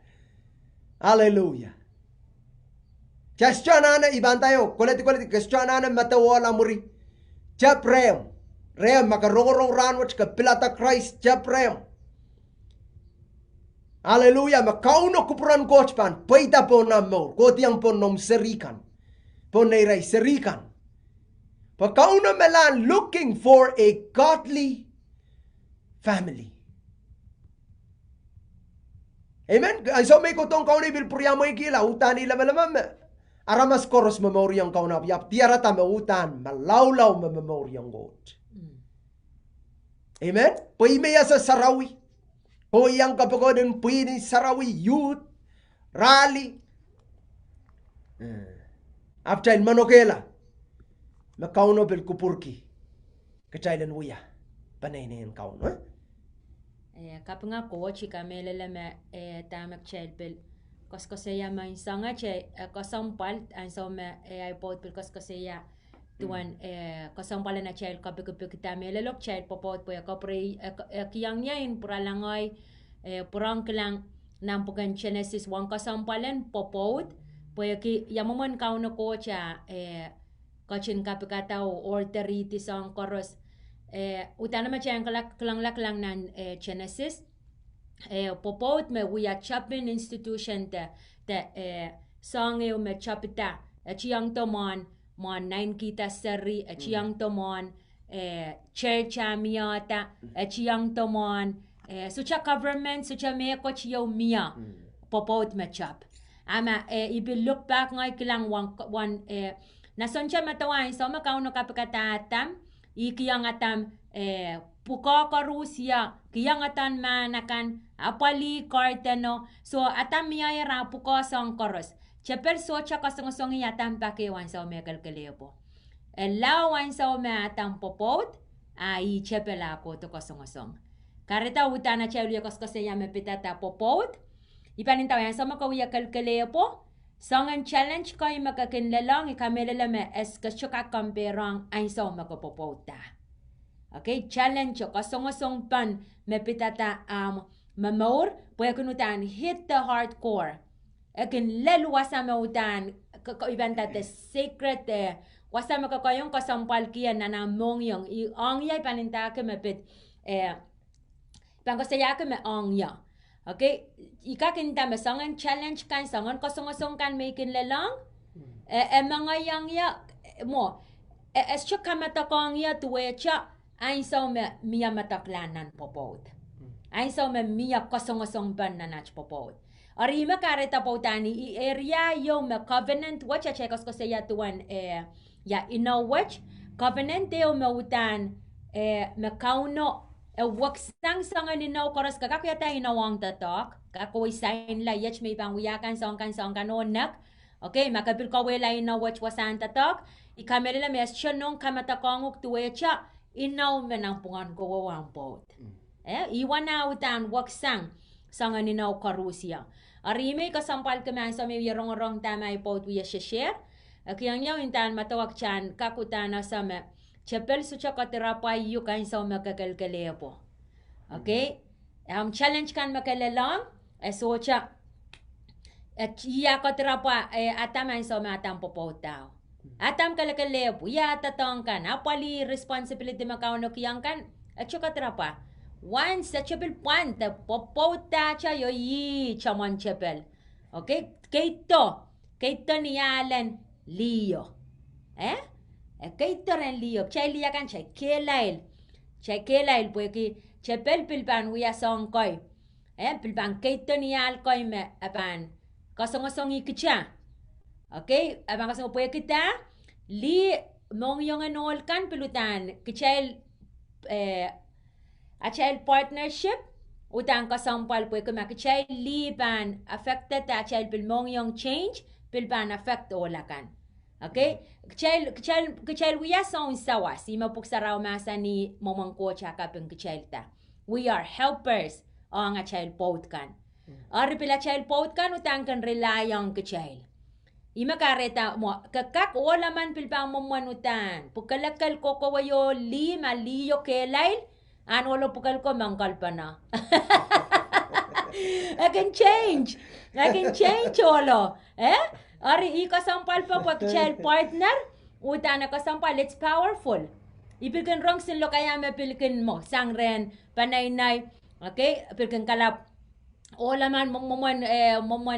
Hallelujah. Question na iban tayo. Kulit question na matawala muri. Jap rem. Rem makarong ranwach ka pilata Christ. Jap rem. Hallelujah. Makauno kupuran coach pan. Pweda po na mo. Kotiang po nom serikan. Po nairay serikan. Pakauno melan looking for a godly family. Amen? So may kutong kaunay bilpurya mo ikila. Utan nila malamam. Aramas koros memoryang kaunap. Yap tiarata mautan. Malawlaw memoryang God. Amen? Puimaya sa Sarawi. Puyang kapagodin puini Sarawi youth. Rally. Apchain manokela. Makauno bilkupurki. Kachailan uya. Panay na yung Kauno. Kapag nga coach, kamela lama tamak chelpil. Koskosaya man sanga che kosampal ang so me ay pot pil koskosaya tuan kosampal na chel kapag kita melelok chel popot po kapre kiyang niya in puralangay purang klang nampukan Genesis 1 kosampalan popot po ki yamuman Kauno coach kachin kapikataw or teriti sang koros utana macam kelang nan Genesis popot me wiya chapin institution te song me chapita chiang tomon mon 9 kita seri chiang tomon church amiata chiang tomon sucha government sucha me ko chiyo mia popot me chap ama ibi look back ngai kelang one nasoncha matawan so makauno kapikatatam ikiyang atam puka ka Rusia kiyang atan manakan apali karteno so atam miyayara puka sang koros chepel so cha kasong yatam pakewan sa mekel kelepo elawan sa atam popot ai chepel ako to kasong kareta utana chelu koskose yame pitata popot ipanintaw yan sa makawiya kalkelepo Songan challenge ko yung makakinlalang ikamelalame es kasyuka kamperang ay sa makapopota. Okay, challenge ko kasong pan mepitata mamor puya kunutan hit the hardcore. Ekin lelu wasama utan ibanta the secret wasama ka kayong kasampal kiyan na namong yung iangya ipaninta ke mepit pangkasaya ke me angya. Okay, ikakinta masangan challenge kan sangan kosong kan making lelang mga yang ya mo es chaka matakang ya tuwecha ay sa me miya mataklanan popot ay sa me miya kosong ban na nach popot ari makareta potani I area yo me covenant wacha chekos ko saya tuan ya ino watch covenant yo me utan me Kauno wak sang ni no koras kakakuyata inawang tatok kakoy sign la yech may bang wiyakan songkan onak okay makapil ko wela ina watch wasan tatok ikamela mes chonong kamatakonguk tuwecha inaw menang pungan ko wampot iwan na utan wak sang ni no karusia arime kasampal keman sa may rong tamay pot wiya share akiyang yaw intan matawak chan kakutana sa me chapel sucha katerapay yu kain sa makakalkalepo. Okay? Challenge kan makalalang socha iya katerapa atam ay sa matam popotao. Atam kalakalepo ya tatong kan apali responsibility makauno kiyang kan acho katerapa. Once sa chapel panta popota cha yo yi chamon chapel. Okay? Kaito ni Alan Leo. Kaito ren Leo. Chay liya kan chay kelail pweki chapel pilpan wiya song koy. Pilpan kaito ni al koy me apan kasong ikicha. Okay? Apan kasong pweki ta li mong yung anol kan pilutan kichay a child partnership utang kasampal pweki makichay li pan affected ta child pilmong yung change pilpan affect ola kan. Okay? Kecil wiya song sawa si mapuksaraw masa ni momangko tsaka pang kecil ta. We are helpers o nga child pot kan. Or pila child pot kan utang kan rely ang kecil. Ima kareta mo kakak wala man pilpang mamanutan. Pukalakal ko kawayo liyo kelail an wala pukal ko mangkal pa na. I can change wala. Ari ikasampal pa pag child partner, utana kasampal, it's powerful. Ipilkan rong sin lo kaya mapilkan mo, sangren, panay-nay, okay? Pilkan kalap, ola man momon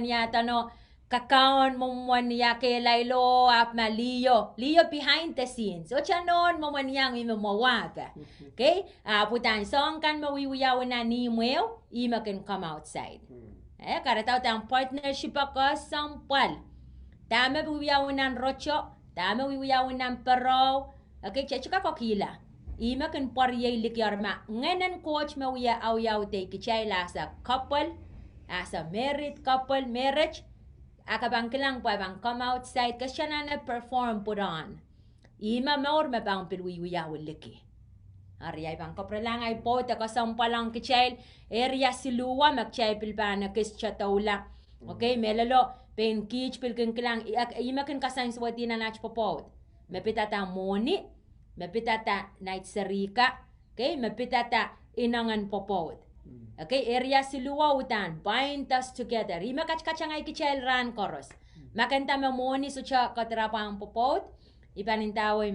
yata no, kakaon momon yake laylo, ap maliyo, liyo behind the scenes. O chanon momon yang imamawaka. Okay? Putan song kan mawiwiyaw na ni mweo, ima can come outside. Karataw tang partnership ako sampal. Tama wiwiyawan ng rocho, tama wiwiyawan ng pero, okay, chuka kokila. Ima kan pariyay likyarma, ngayon coach mawiya awyaw te kichayla as a couple, as a married couple, marriage, akabang kilang pa bang come outside, kasi siya na perform put on. Ima maor mabang pilwiwiyawan liki. Ariyay bang kapralang ay po, takasampalang kichayl, area siluwa, magchay pilpana kis chatawla. Okay, melalo, pen kich pilkin kilang ima kan kasang swati na nach popot. Mapitata moni, mapitata night sarika, okay, mapitata inangan popot. Okay, area siluwa utan, bind us together. Ima kachkachangay kichel ran koros. Makanta moni so cha katrapang popot, ipanintaway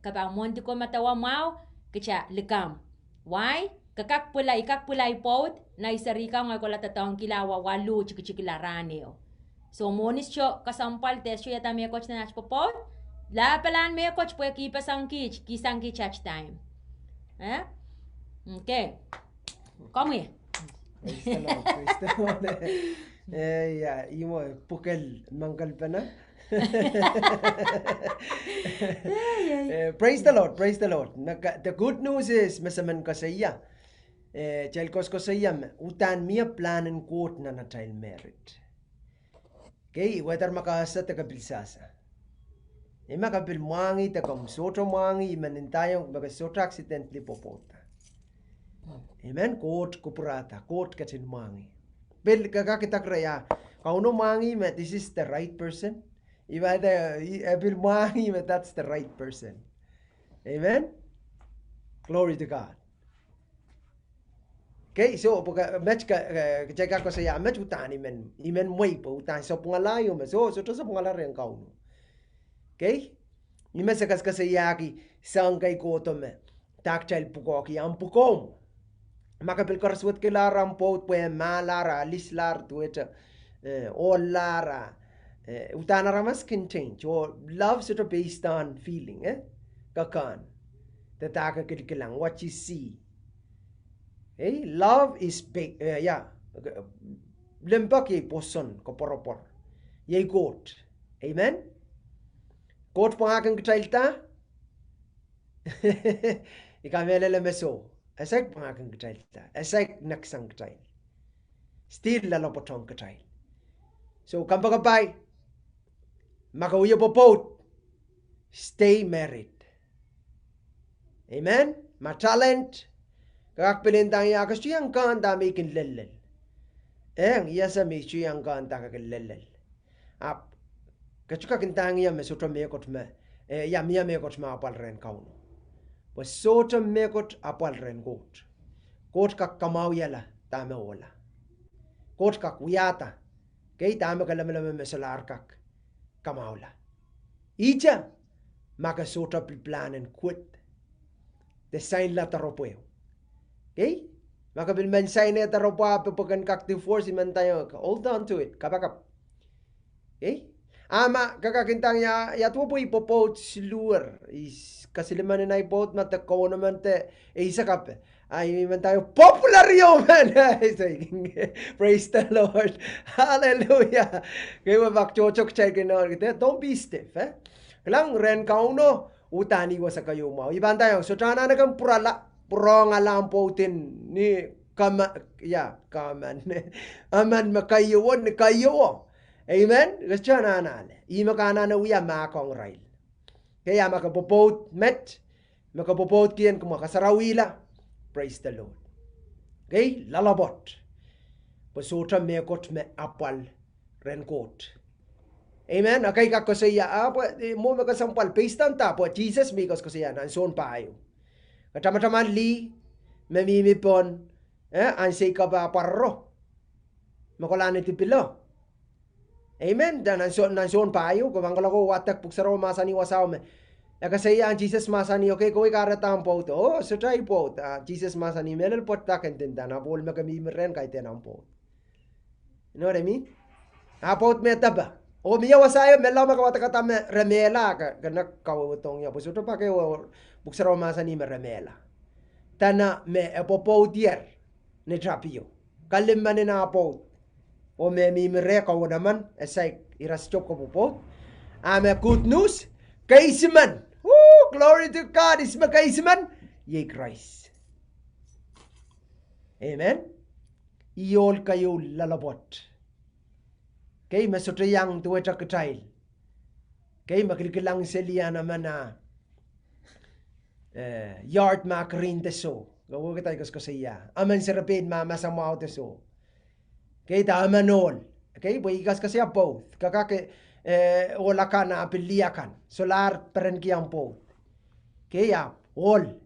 kapang monti ko matawa mau, kicha likam. Why? Ikak pulay pot, na isarika nga ko latatang kilawa walu chikichikilaraneo. So monis cho kasampal tesyo yata may coach na nachpopot, la palan may coach po kisang kich time. Okay. Come here. Praise the Lord. Imo pukal mangkal pa na. Praise the Lord. The good news is masaman ka sa iya. Chelkos ko sa iya, utan miya planen quote na child merit. Okay, whether makasa tagabilsasa. Makabil mangi takam soto mangi manintayong magasoto accidentally popota. Amen, quote kupurata, quote katin mangi. Bil kakakitak raya, kauno mangi ma this is the right person. Iba bil mangi ma that's the right person. Amen. Glory to God. Okay, so match ka ko sa match utani men way po utani so pungalayo so to sa pungalari ang kauno. Okay? Ima sa kasayaki sang kay ko to me tactile pukoki ang pukom. Makapil karswat kilara ang pot po malara lislar tuweta all lara utana ramas can change or love sort of based on feeling kakan tataka kilang what you see. Okay? Love is big, lempak yay poson kaporopor. Yay goat. Amen? Goat pang aking kachalta? Ikamela lemeso. Esaik pangakan ketail ta. Esaik naksang ketail. Still lalapotong ketail. So kampagapay, makauyo popot, stay married. Amen? Ma-talent, kakpilintang iya kasiyang kanta may kinlelel. Yasa may siyang kanta kakilelel. Kachuka kintang iya me soto mekot me, ya miya mekot ma apal ren kauno. Was soto mekot apal ren got. Got kak kamau yala, tame ola. Got kak wiyata, kay tame kalamalaman me solar kak kamaula. Ija, maka soto planen quit. The sign la taropweo. Okay? Maka bilman sign na taropa pepakan kak divorce man tayo. Hold on to it. Kapakap. Okay? Ama kakakintang ya tuwa po ipopot siluar. Kasiliman na ipot mata Kauno man te isa kap. Ay man tayo popular yo man. Praise the Lord. Hallelujah. Kaya bakchochok chay kinor. Don't be stiff. Kalang ren Kauno. Utani wa sa kayo mo. Iban tayo. So tana na kang purong alam po tin ni kaman. Aman makayuon ni kayo. Amen? Kasi na nale. Ima ka na uya makong rail. Kaya makapopot met. Makapopot kiyan kumakasarawi. Praise the Lord. Okay? Lalabot. Pasuta mekot me apal renkot. Amen. Akay kako saya mo makasampal pastan ta po Jesus mikos ko siya nan son payo. Katama-taman li memimipon an say ka ba parro. Makolani ti pilo. Amen. Dan nan son payo ko bangkala ko watak puksaro masani wasaw me. Akasaya an Jesus masani okay ko ikarata po to. Oh so try po Jesus masani melel pot ta kentenda na bol makamimiren kay tenam po. You know what I mean? Apot me taba. O miya wasayo melaw makawata me remela ka ganak kawutong ya pusuto pa kayo buksaro masa ni remela tana me epopotier ne trapio kalimman na po o me mi mere ka naman esay irastop ko po ame good news kaisiman glory to God is kaisiman ye Christ. Amen. Iyol kayo lalabot. Kay masutayang tuwa sa katail. Kay makilikilang seliya naman na yard makarin teso. Gawa ka tayo kasaya. Aman sarapin masamaw teso. Kay taamanol. Kay buigas kasi both. Kakake wala ka na apiliakan. Solar peren kiyang both. Kaya all.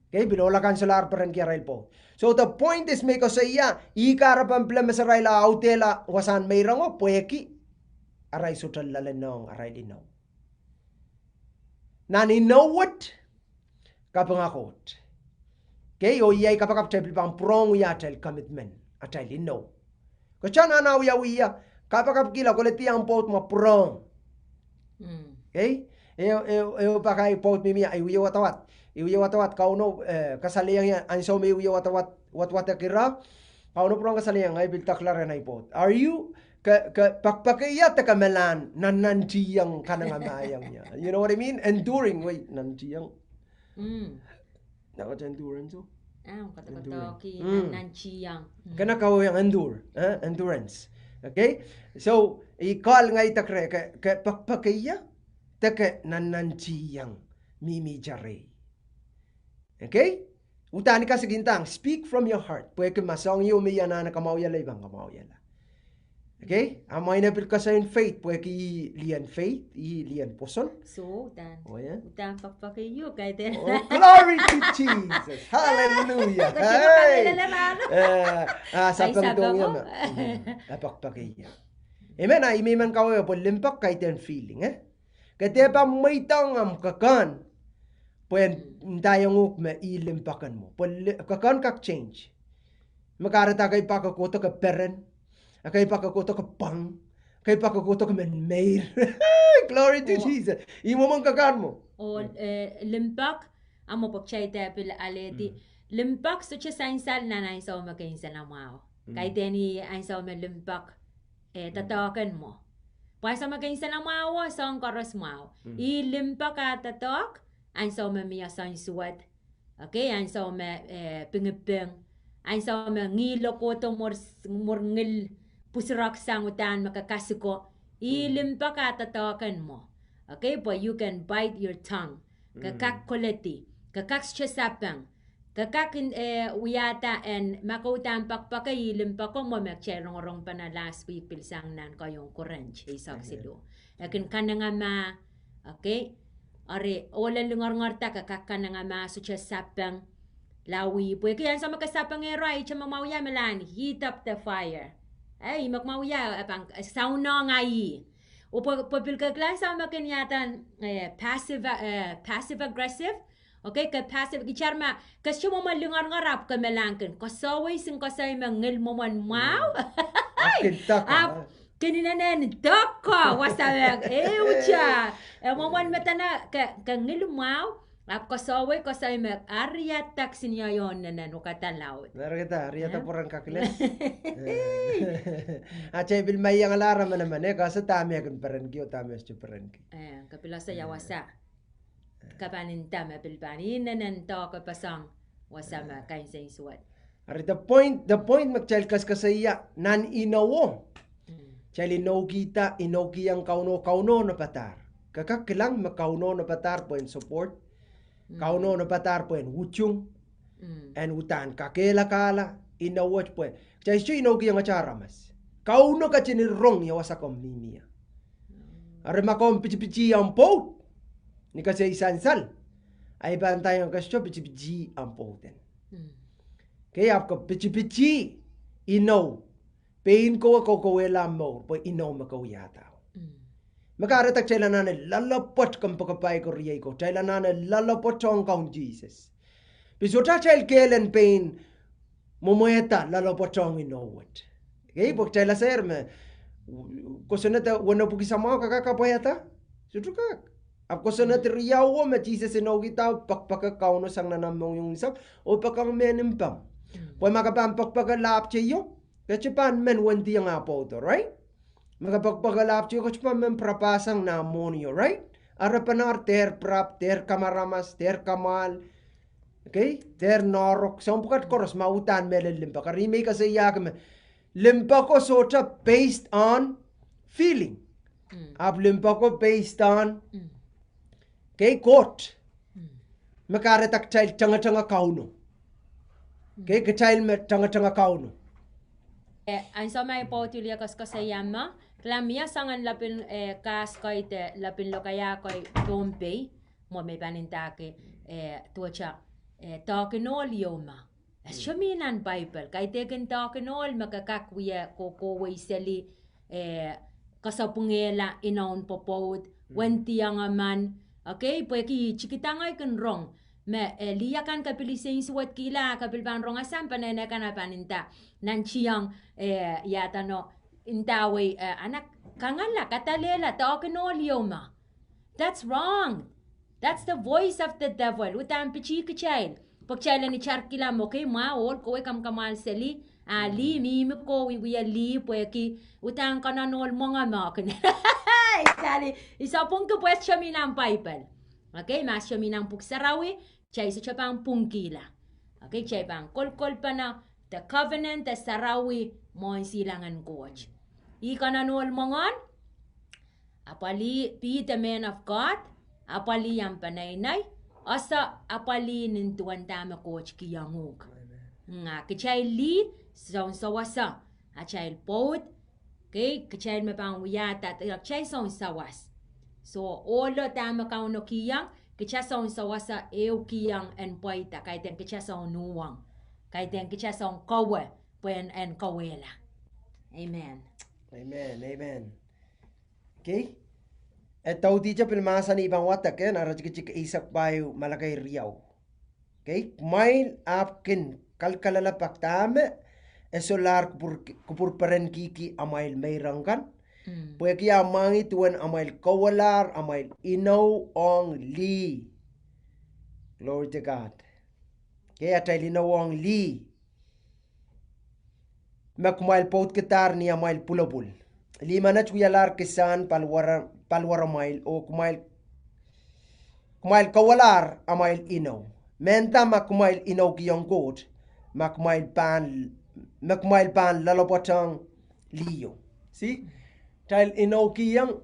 Kay bilola kan solar peren kiyang both. So the point is may kasaya, ikarapan plama sa raila autela wasan may rango pwehki. Aray sutal lalenong aray linaw. Naninawat kapangakot. Kayo iyay kapakap tepil pang prong yatel commitment atay linaw. Kachan anaw yawiya kapakap kila kuliti ang pot mo prong. Okay? Eyo pakay pot mimiya ay wiyo watawat. Iwiyo watawat Kauno kasaliyang yan anso may iwiyo watawat kira Kauno prong kasaliyang ay biltaklaran ay pot. Are you pakpakaya ta kamelan nanantiyang kanangamayang niya. You know what I mean? Enduring wait nantiyang. Nakot endurance oh. Kata-kata nantiyang. Kana kaw yang endurance. Okay? So i-call nga itakre ka pakpakaya ta ka nanantiyang mimi jare. Okay? Utani ka sa gintang, speak from your heart. Pwede masong iyo may yana na kamawala ibang kamawala. Okay? Amay na bil ka sa faith. Pwede lian faith, lian puson. So, dan. Oh, yeah? Utan pakpakayo kay den. Oh, glory to Jesus. Hallelujah. Hey! Sapang dong yan. Pakpakayo. Amen. Imi man kawayo po limpak kay ten feeling. Kaya pa may tangam kakan. Pwede tayong ukme ilimpakan mo. Kakan kak change. Makarata kay pakakuto ka peren. Kay pakakuto ka pang. Kay pakakuto ka menmair. Glory to Jesus. Imo man kakan mo. O limpak. Amo pagchay tepil aleti. Limpak so siya sainsal na nainsaw makainsa na mao. Kay teni ainsaw me limpak. Tatawakan mo. Pwasa makainsa na mao sa ang karos mao. Ilimpak ka tatak. Ainsaw me miya sa suwat. Okay, ang sa me pingiping. Ang sa me ngilo ko to mor ngil pusrak sangutan makakasiko. Ilimpa ka tatawakan mo. Okay, but you can bite your tongue. Kakak kuleti. Kakak chesapang. Kakak uyata and makautan pakpaka ilimpa ko mo rong pa na last week pilsang nan ko yung orange. Isak sido. Lakin kananga ma. Okay. Are olan lungar-ngarta kakak nga maso siya sapang lawi po. Kaya sa makasapang eroy, siya mamawya malan, heat up the fire. Ay, magmawya, apang sauna nga i. O papil ka klasa makanyatan passive aggressive. Okay, ka passive gicharma kasi mo malungar-ngarap ka melangkin. Kasaway sing kasay mangil mo man mau. Ay, kininanen doko wasawag ucha mawan matana ka ngilumau ap kasaway kasay mek arya taksin yayon nanan ukatalaw narita arya porang kakles ache bil may yang alara man kasi tami akan peren ki tami as peren ki kapila sa yawasa kapanin tama bilbani nanan to kapasang wasama kain sa iswat ari the point magchal kasaya nan inawo Chali kita inogi ang kauno na patar. Kakakilang makauno na patar po en support. Kauno na patar po en wuchung. En utan kakela kala inawat po. Chali siya inogi ang acara mas. Kauno ka chinirong yawa sa komnimia. Are makom pichi-pichi ang po. Ni kasi isansal. Ay bantay ang kasyo pichi-pichi ang po. Kaya ako pichi-pichi inaw. Pain ko ako kawela mo, po inaw makawiyata. Makaratak chayla na lalapot kang pagkapay ko riyay ko. Chayla na lalapot chong kong Jesus. Pisuta chayl kailan pain, mumueta lalapot chong inawat. Okay, pag chayla sir, kusunata, wana po kisama kakakapayata? Sutukak. Ap kusunata riyaw me Jesus inaw kita, pakpakakauno sang nanamong yung isang, o pakang menimpam. Pwede makapagpagpakalap chayo, kachipan men wanti ang apo to, right? Magapagpagalap chiyo kachipan men prapasang na amonyo, right? Arapanar ter prap, ter kamaramas, ter kamal, okay? Ter norok. Sa umpukat koros, mautan mele limpa. Karimay kasi yakam. Limpa ko socha based on feeling. Ab limpa ko based on okay, quote. Makaratak child changa kauno. Okay, kachild me changa kauno. Ang sa may potulia kas kasayama, klamia sangan lapin kas koite lapin lokaya koy tompe mo may panintake tuacha takenol yoma. Asyominan Bible kay teken takenol makakakwiya kokoway seli kasapungela inaon popod wenti ang aman. Okay, pweki chikitangay kan rong. Me liya kan kapilising suwat kila kapilban rong asam panay kan paninta nan chiyang yata no intawe anak kangala katalela takenol yoma. That's wrong. That's the voice of the devil. Utan pichi kichail. Pagchaila ni charkila mo kay ma or ko kam kamal seli ali mimi ko wi ali pweki utang kananol mga makin. Sali isapong ko pues siya minang Bible. Okay, mas siya minang puksarawi. Chay sa pang pungkila. Okay, chay pang kol-kol pa na the covenant, the sarawi, mo ang silangan coach. Ika na nuol mongon, apali, be the man of God, apali ang panaynay, asa apali nintuan tama coach kiyangug. Nga, kachay lead, sa sawasa, achay pot, okay, kachay mapang wiyata, kachay sa sawas. So, olo tama kauno kiyang, kichasa on sawasa kiyang en pweida kay ten kichasa on nuwang kay ten kichasa on kawe puen en kawela. Amen. Okay? Etaw di siya pilmasa ni ibang watak yan arachik isak bayo malakay riyaw. Okay? Mail apkin kalkalalapak tame esolar kupur paren kiki amail may rangkan. Pweki amangi tuan amail kawalar, amail inaw ong li. Glory to God. Kaya tayo linaw ong li. Makumail pot kitar ni amail pulabul. Lima na chuyalar kisan palwara mail o kumail kawalar amail inaw. Menta makmail inokiyang goat, makmail pan lalapotang liyo. See? Tail inokiyang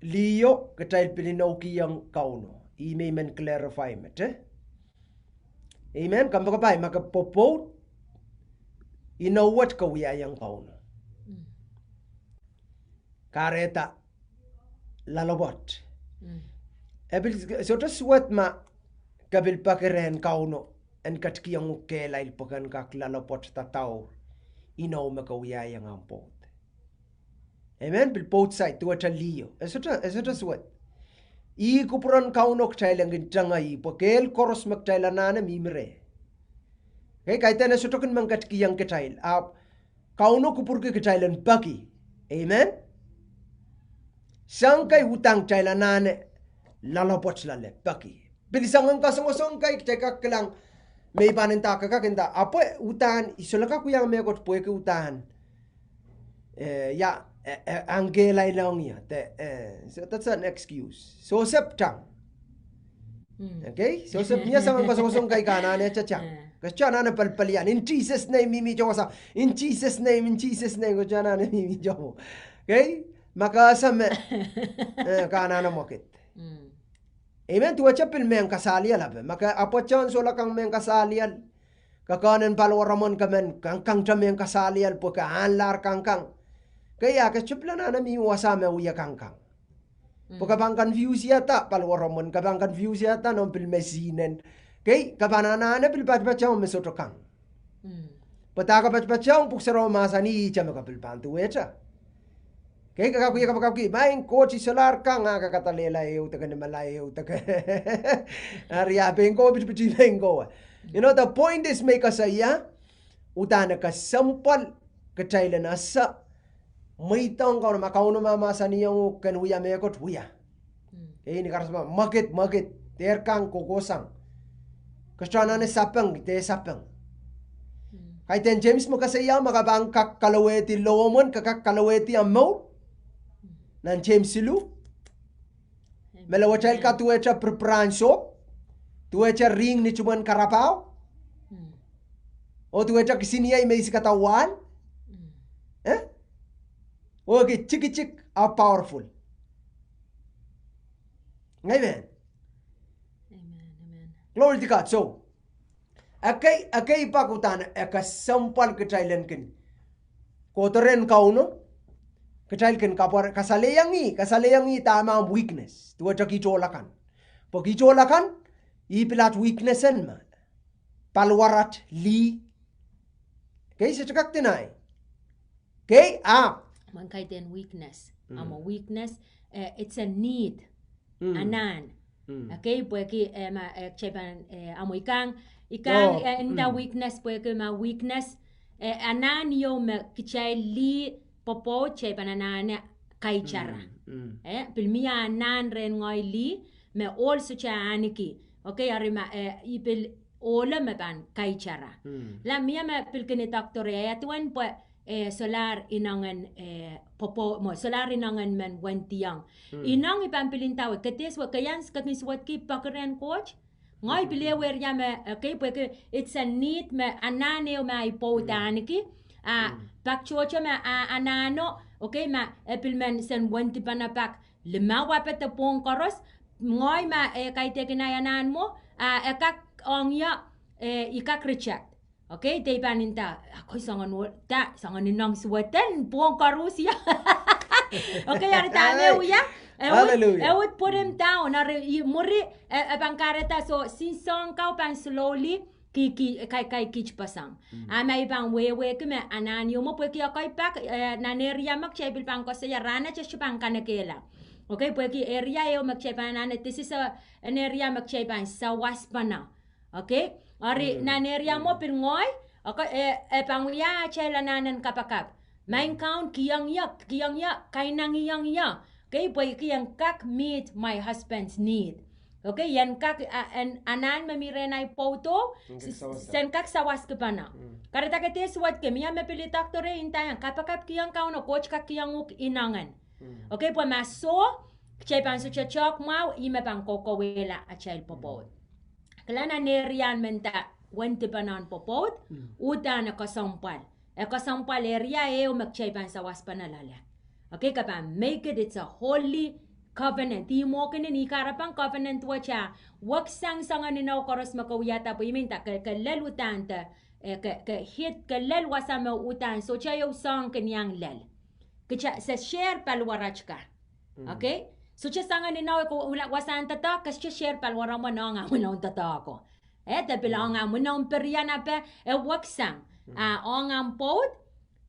liyo, katail pininokiyang kauno. Ime men clarify met. Amen. Kamba kapay makapopot inawat kawiyayang kauno. Kareta lalabot. Ebil sota suat ma kabil pakeren kauno en katkiyang ukelail pakan kak lalabot tataw inaw makawiyayang ang pot. Amen. Bil pot side tuwa liyo. Esota suat. I kupuran kauno ktailang gintangay pakel koros magtailanana mimre. Okay, kaita na sutokan mang katkiyang kitail. Kauno kupur ke kitailan pagi. Amen. Sangkay hutang tailanane lalapot lale pagi. Bilisangan kasong kay teka kelang may panenta kakakenta. Apa utan isolaka kuyang megot pwehki utan. Angelay lang niya. So that's an excuse. So septang. Okay? So niya sangang kasong kay kanane chachang. Kachana na palpalian. In Jesus' name, mimi josa. In Jesus' name, kachana na mimi jomo. Okay? Makasame. Kanana mokit. Amen. Tuwa chapil meng kasalial abe. Maka apochan sola kang meng kasalial. Kakanen palwaramon kamen. Kang chameng kasalial po ka anlar kang. Kaya kachapla na mimi wasame uya kang. Pagkabangkan views yata palwaramon. Kabangkan views yata nung pilmesinen. Okay, kabanana na pilpat-patyaw mesoto kang. Pataka pat-patyaw puksaro masani chama kapilpantu echa. Okay, kakakuya kapakakuya. Main kochi solar kang kakatalela utakan malay utakan. Ariya bengo bitbiti bengo. You know, the point is make asaya utana ka sampal katayla nasa may taong ka na makauno mamasani yung kanuya mekot huya. Okay, ni karasma magit terkang kokosang. Kasana na sapang, te sapang. Kay ten James mo kasaya makabang kakalaweti lowomon, kakakalaweti amaw. Nan James silu. Melawachal ka tuwecha prepranso. Tuwecha ring ni chuman karapaw. O tuwecha kisiniya may katawan. Okay, chik are powerful. Amen. Glory to God. So, akay pakutan sampal ketailan kin. Kotoren kauno. Ketail kin kapar kasaleyangi tama weakness. Tuwa chakitolakan. Pagitolakan, ipilat weaknessen ma. Palwarat li. Okay, sa chakak tinay. Okay, Man kay den weakness. A weakness, it's a need. Anan. Okay, pwehki chepan amo ikang inda weakness pwehki ma weakness anan yo me kichay li popo chepan anan kaichara. Pilmiya anan ren ngoy li me also cha aniki. Okay, arima ipil ola me pan kaichara. La miya me pilkini doctor ayatwan po solar inangan popo mo solar inangan men wentiang inang ipampilintaw ketes wa kayans kakniswat ki pakeren coach ngai pilewer ya me okay porque it's a need me anane o mai potaniki pakchocha me anano okay ma epilmen sen wenti panapak lima wapet pong koros ngai ma kaite kinayanan mo ekak ongya ikak reject. Okay, day paninta. Ako sangan ninang suwatan buong karusia. Okay, ari tane uya. Hallelujah. I would put him down. Ari muri pangkareta so sinsong kau pan slowly kai kich pasang. May bang wewe kime anan yo mo pweki akay pak naneria mak chaybil pang ko sa yarana chashipang kanakela. Okay, pweki area yo mak chaypan nanet. This is an area mak chaypan sa waspana. Okay? Ari naneria mo pingoy okay pangya chela nanan kapakap main count kiyang ya kainang yang okay boy kiyang kak meet my husband's need okay yan kak anan mamirenay photo sen kak sawas kepana kareta kete swat ke miya mepili taktore intayan kapakap kiyang kauno coach kak kiyang uk inangan okay po maso chay pan so chachok mau ime pang kokowela a chay popot Kelana nerian menta wente panan popot utan kasampal. Kasampal area umakchay pan sa waspanalala. Okay, kapan make it's a holy covenant. Timo kini ni karapang covenant wacha. Wag sang sangan ni na koros makawiyata po iminta kalel utan ta hit kalel wasama utan so chayo sang kanyang lel. Kacha sa share palwarachka. Okay? So cha sangan ni na ko wasan tata kas cha share palwarama na nga mo tata ko. Tapila nga mo na periana pa wag sang. Ang pot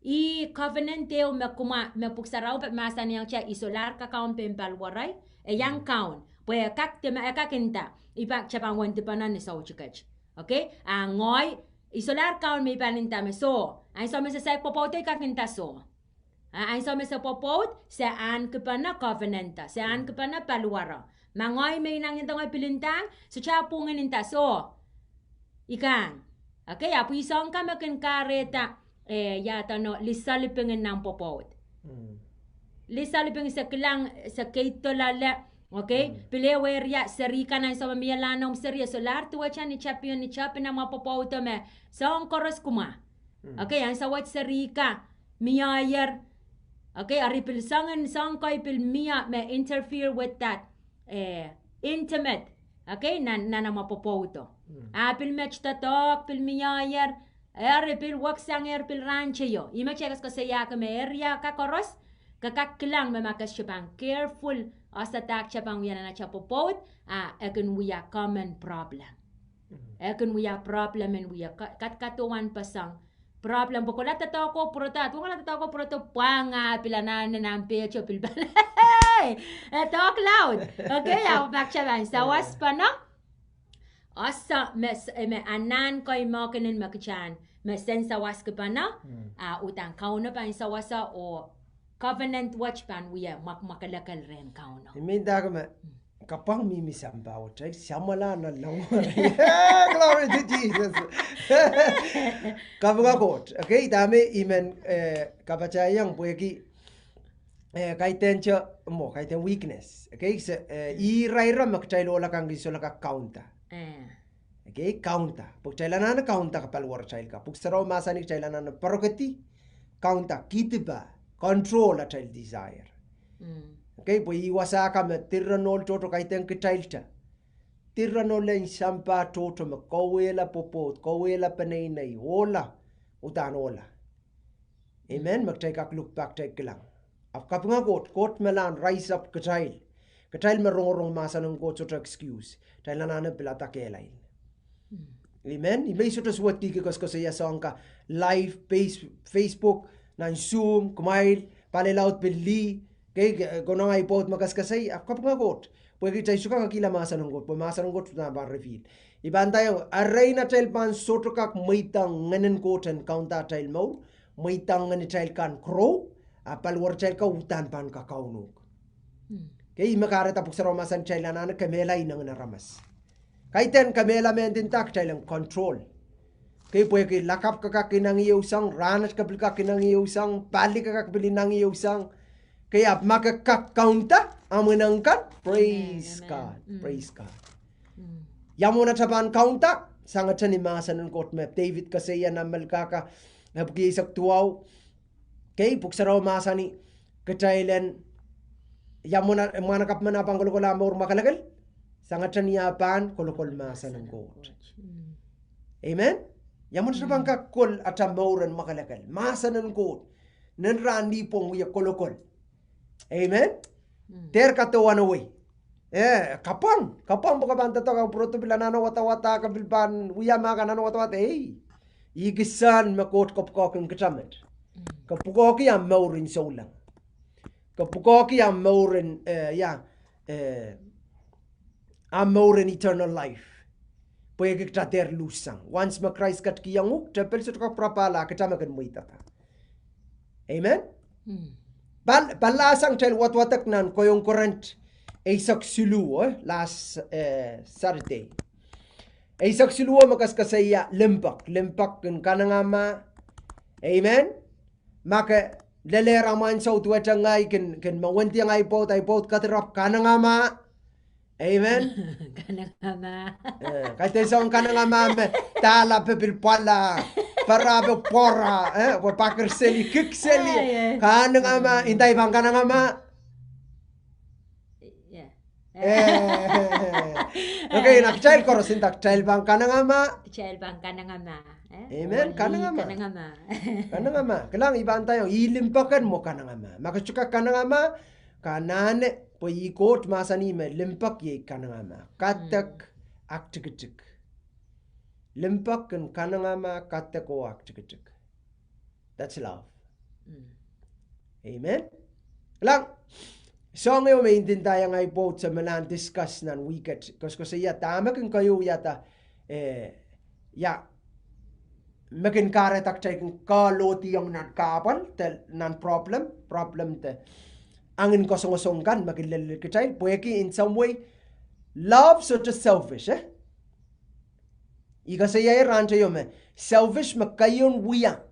I covenant teo me puksaraw pa masa niyang siya isolar ka kaon palwaray yang kaon pues kak te ma kakinta ipak chapang wente panan ni saw chikach okay ngoy isolar kaon me paninta me so ay so me sa popot kakinta so ay so me sa popot sa an kapana covenanta sa an kapana palwara mangoy me nang intang pilintang so cha pungin inta so ikan okay apu isong ka makin kareta yata no lisalipingin ng popot. Lisalipingin sa kilang sa keito lala. Okay? Pilewer ya serika na sa mamiyalanong serya solar tuwa siya ni chapion na mga popot me. Sa ang koros kuma. Okay? Ang sawat serika miyayer. Okay? Aripil sangan sang koy pil miya me interfere with that intimate. Okay? Na mga popot. Apil mech tatok pil miyayer. Pil waksang pil rancho. Ima chekas ko saya ka me area ka koros. Kakaklang mamakas siya pang careful. Asa tak siya pang yana na siya popot. Ekan we a common problem. Ekan we a problem and we a katkatuan pasang problem. Bukula tato ko prota. Bukula tato ko prota. Panga pilanan na pecho pilban. Talk loud. Okay, ako back siya bang. Sawas pa no? Asa me anan koy mo kanin makichan. Mesen sa was ka pa na, utang Kauno pa sa wasa o covenant watch pan wiya makalakal rin Kauno. Iminda ka kapang mimisang bawat ay siyamala na lang. Glory to Jesus. Kapag okay, dami imen kapachayang pwehki kaiten weakness. Okay, i-raira makchaylo la kang gisola ka counta. Okay, counta. Pag chailanan na counta ka palwar child ka. Pag saraw masanik chailanan na parokati, counta, kitiba, control a child desire. Okay, pag iwasa ka me tiranol toto kaiteng ka child siya. Tiranol lang sampa toto me kawela popot, kawela panaynay, hola, utan hola. Amen, magchay ka look back chay ka lang. Kapag nga kot melan, rise up ka child. Ka child marong masanang kot so to excuse. Chailanan na pilata kelay. Amen. Imay suto suwati ka saya song ka live Facebook nan Zoom kumail palilaut pilli kay gono nga ipot makaskasay kapag nga got pwede chay suka kakila masanong got masanong got na ba reveal iban tayo array na child pan soto kak maitang nganen koten kaunta child mo maitang nganen child kan crow palwar child ka utan pan ka Kauno kay makareta puk sa romasan child na kamelay nang naramas kaiten kamela mentin tak child control kay pwede lakap ka kakinang iyusang ranas kapil kakinang iyusang pali ka kakabili ng iyusang kaya makakakaunta amunangkan praise God praise God yamo na taban kaunta sangat siya ni masan ng court map David kasi yan namal kaka nabgisak tuwaw kay puksaraw masani kachailen yamo na manakap manapang kulukula maur makalagal sangat siya niyapan kulukul masan ng court amen yaman sa bangka kol at mauran makalakal. Masanan ko. Nanrandi pong uya kolokol. Amen? Ter katawan away. Kapang buka banta to ka proto bilanano wata-wata kabilban uya maka nano wata-wata. Igisan makot kopkok ang kachamet. Kapukoki ang maurin saulang. Kapukoki ang maurin ang maurin eternal life. Pwede kita lusang. Once ma-Christ kat kiyanguk, tapel sa tukak prapala, kita makan mo itata. Amen? Balasang chal watwatak nan koyong current aisak silu, last Saturday. Aisak silu makaskasaya limpak kan kanangama. Amen? Maka lelera man sa utweta ngay, kan mawenti ang iPod katirap kanangama. Amen. Kanangama. Kay tesong kanangama me tala pepil pala para be pora wa pakir seli kik seli kanangama inday bang kanangama. Okay, nak child ko sintak child bang kanangama. Child bang kanangama. Amen. Kanangama. Kelang iban tayo ilimpakan mo kanangama. Makasuka kanangama kanane po ikot masani me limpak ye kanangama. Katak aktikik. Limpak kan kanangama katak o aktikik. That's love. Amen. Kelang Song yo maintindihan nga po sa manan discuss nan wicked. Kasi ya tama kung kayo yata makin kare tak chay kung kaloti yung nan kapal nan problem te angin kosong-kosongkan makin lelaki pwehki in some way love such as selfish Ika sa iya rancho yo me selfish makayon wiya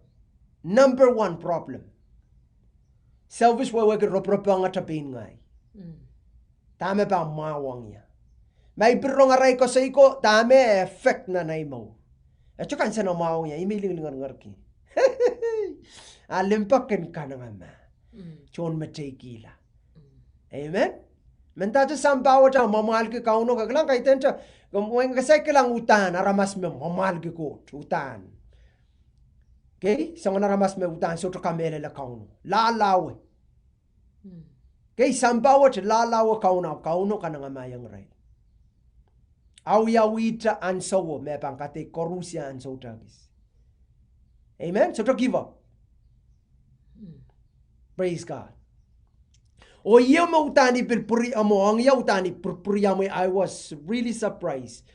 number 1 problem. Selfish wa wag ropropang atapin ngay. Tame pa mawang ya. May birong aray ko sa iko, tame effect na naimo. At saka sa mawang ya, imiling ngarki. Alimpakin ka na nga ma. Chon matikila. Amen? Mentaja sambawa cha mamahal ke kauno kaglang kay tencha. Gumueng kasay kilang utan, aramas me mamahal ke ko, utan. Okay? Sa naramas me utan, so kamele la kauno. Lalawe. Okay, sambawa cha lalawa kauno ka nga mayang ray. Awiyawita ansawo me pangkate korusya ansaw tagis. Amen? So to give up. Praise God. O iya mautani pilpuri amo, ang iya utani purpuri amo, I was really surprised.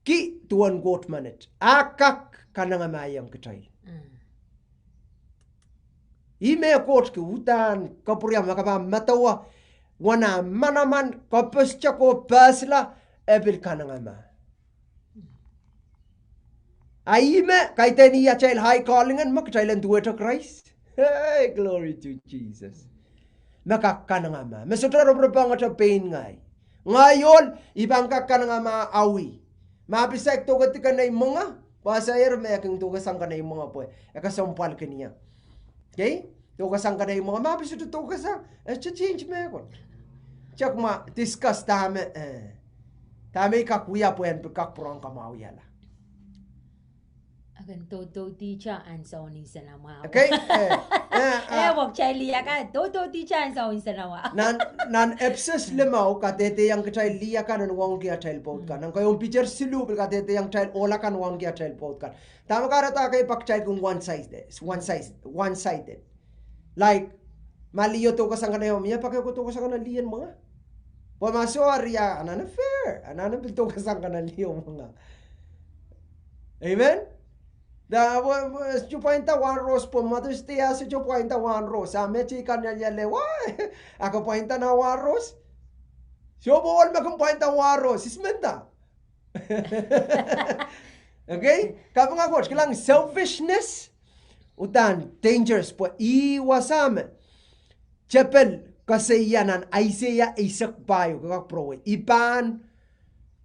Ki tuan got manit. Akak ka nga mayang katay. Ime kot ke utan kapuriam makapa matawa wana manaman kapascha ko pasla ebil kanangama. Aime kaiteni ya child high calling and makchailan to to Christ. Hey, glory to Jesus. Makakanangama. Mesutaro propang at pain ngay. Ngayon ibang kakanangama awi. Mapisek to katika na mga pasayero may aking tugasang ka na mga po. Ekasampal kaniya. Okay? Tugasang ka na yung mga mabis ito tugasang. Change mo ako. Check ma, discuss tame. Tame kakuya po yan, kakpurang kamawiyala. Agan toto teacher and so on sa nama. Okay? Wag chay liya ka. Toto teacher and so on sa nama. Nan epses limaw, katete yung kachay liya ka nan wang kia child pot ka. Nang kayong picture silu, katete yung child ola kan wang kia child pot ka. Tama ka rata kayo pak child kung one-sided. Like, maliyo to kasang kanayo, miya pa kayo ko to kasang kanaliyan mga. Pumaso ariya, anana fair. Anana pilto kasang kanaliyo mga. Amen? Da, yo pointa one rose po Mother's Day as yo pointa one rose. Ame chika niya why? Ako pointa na one rose. So bawal makang pointa one rose. Ismenta. Okay? Kapag ako, kailang selfishness, utan, dangerous po, iwasame. Chepel, kasayanan, Isaiah, Isak bayo, kakakprowe. Ipan,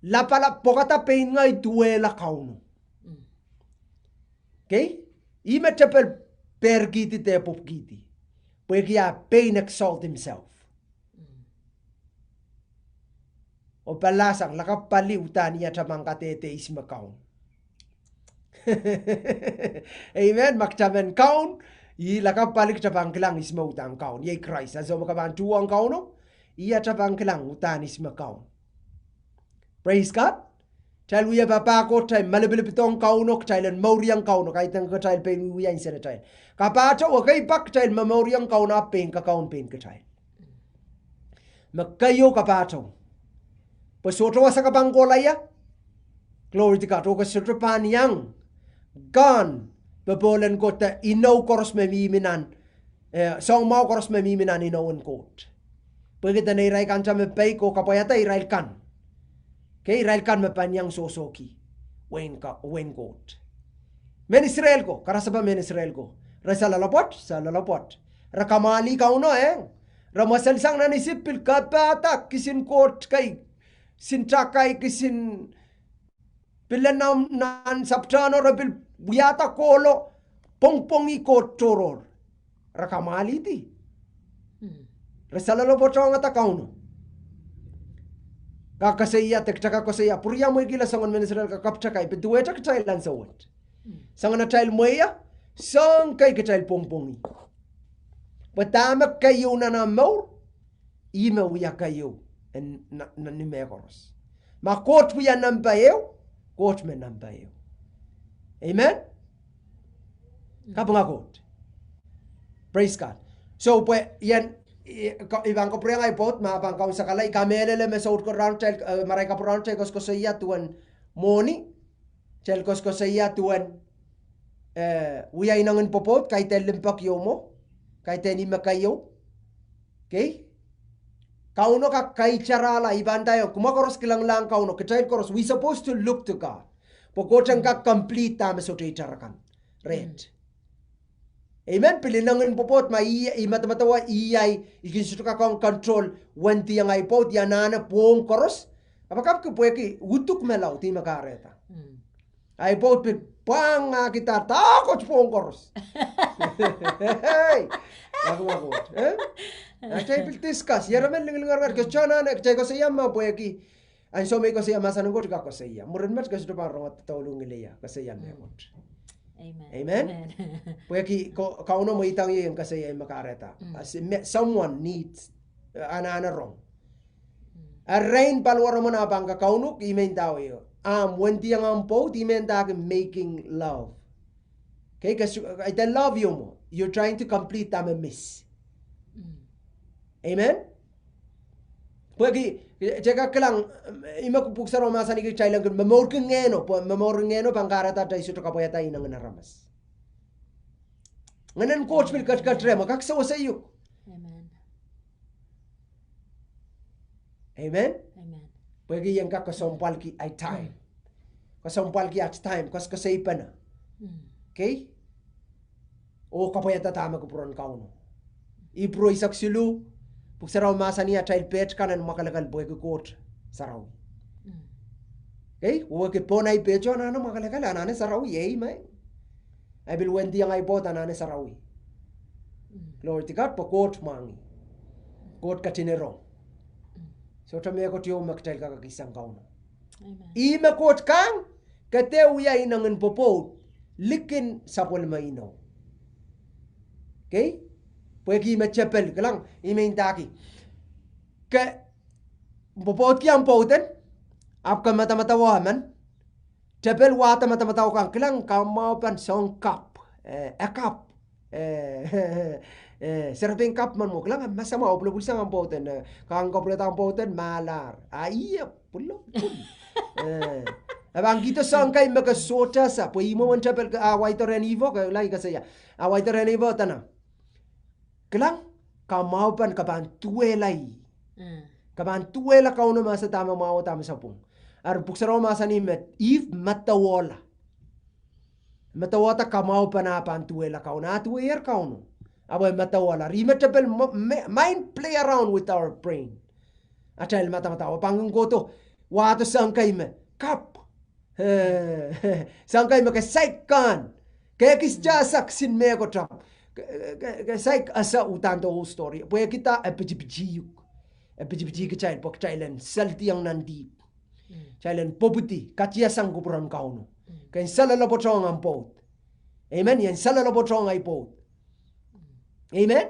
lapala, pokata pain nga ituela kauno. Okay? Ima chapel pergiti te popgiti. Pwede pain exalt himself. O palasang lakapali utan niya chamang katete ismakaon. Amen. Makchamen kaon. I lakapali chamang kilang ismautang kaon. Yay Christ. Aso makaban tuwang kauno. Iya chamang kilang utan ismakaon. Praise God. Child we have a pako time malabilipitong kauno child mauriang kauno kahit ang child pain we yan sa child. Kapacho okay pak child mauriang kauno pain ka kaun pain ka child. Magkayo kapacho. Pasoto sa kabangkolaya. Glory to God. O kasotropan yang gone. Babolan ko ta inaw koros mamiminan. Song mau koros mamiminan inawan kot. Pagkita na iray kan sa mapay ko kapayata iray kan. Okay, Israel kan mapanyang sosoki. Wen kot. Men Israel ko. Karasaba men Israel ko. Sa lalapot. Rakamali kauno Ramasal sang nanisipil kapata kisin kot kay sintakai kisin pilenam nan saptano rabil buyata kolo pongpongi ko toror rakamali ti resalalo bocong ata kauno kakasaya tektaka kasaya puriya mo gila sangon menesral kakapchakai bedueta kachai lansawat sangon na child moya sang kai kachai pongpongi Batama kayo na mau ima uya kayo na ni mekoros. Ma coach uya namba eu, coach me namba eu. Amen. Kapang akot. Praise God. So pues yan ibang ko priyang ay pot ma bang kaun sakalay kamelele me saut ko round child maray ka round child ko saya tuan moni child ko saya tuan uya inangan popot kay telimpak yo mo. Kay teni makayo. Okay? Kauno ka kay charala iban tayo. Kumakoros kilang lang kauno. Kachay koros. We supposed to look to God. Pagkotsang ka complete tama so charakan. Red. Amen. Pilinangin popot. Matamatawa iyay. Ikinsuto ka kong control. Wanti ang ipot. Yanana puong koros. Apakap ko pweki. Utuk melaw. Ti makareta. Ipot pang kita takot puong koros. Hey. Aku makot. Saya discuss. Ya ramen lengar kecana nak cai ko saya ma pweki. An so me ko saya masan ko ka ko saya. Murin mat ka sudo pa rongat tawlung ile ka saya me ko. Amen. Amen. Pweki ko kauno mo itang yung ka saya makareta. Someone needs ana wrong. Arrain palwaro mo na bang ka kauno imen daw yo. When di ang ampo di men dag making love. Okay, kasi I love you mo. You're trying to complete a miss. Amen? Pwagi, jaga kelang, ima kupuksa roma sa nigi chailang kun mamor ngeno pangkarata tayo suto kapoyata inang naramas. Nganan coach mil kat rema kaksawa sa iyo. Amen. Amen? Amen. Pwagi yang kakasompal ki ay time. Kasompal ki at time kas kasaypa na. Okay? O kapoyata tama ko puron kauno. Ipro isak silu, puksaraw masaniya child pet kanan makalagal boy ko coach saraw. Okay? Uwa ke ponay pecho na makalagal anane saraw yey may. I will wendi ang ay bot anane saraw. Lord God po coach mangi. Coach katinero. So tame ko tiyo maktal kakakisang kauno. Ima coach kang kate uya inangan popot likin sa polmaino. Okay? Pwegi machapel kalang imintaki. Ke popot ki ang poten apka mata-matawa man. Chapel wata mata-matawa kang kalang kamaupan song cup. A cup. Seraping cup man mo kalang masama oplo bulsang ang poten. Kang kompleto ang poten malar. Iya pulo. Abang kita sangkay makasota sa pwede mo man chapel away to renivo kay lai kasi ya. Away to renivo tanah. Kelang kamaupan kapan tuelai. Kapan tuela kauno masa tama mau tama sapung. Ar puksaro masa ni met if matawala. Matawata kamaupan apan tuela kauno atuer kauno. Abo matawala. Rima chapel mind play around with our brain. Achal mata-mata pangang goto wato sangkay me kap. Sangkay me kasaikan. Kaya kisjasak sin me ko trap. Say asa utan to whole story. Pwede kita epijipijiyuk. Epijipiji ka chayin. Pwede chayin salti ang nandip. Chayin poputi. Katya sang kupuran kauno. Kaya salalabo chong ang pot. Amen? Yan salalabo chong ay pot. Amen?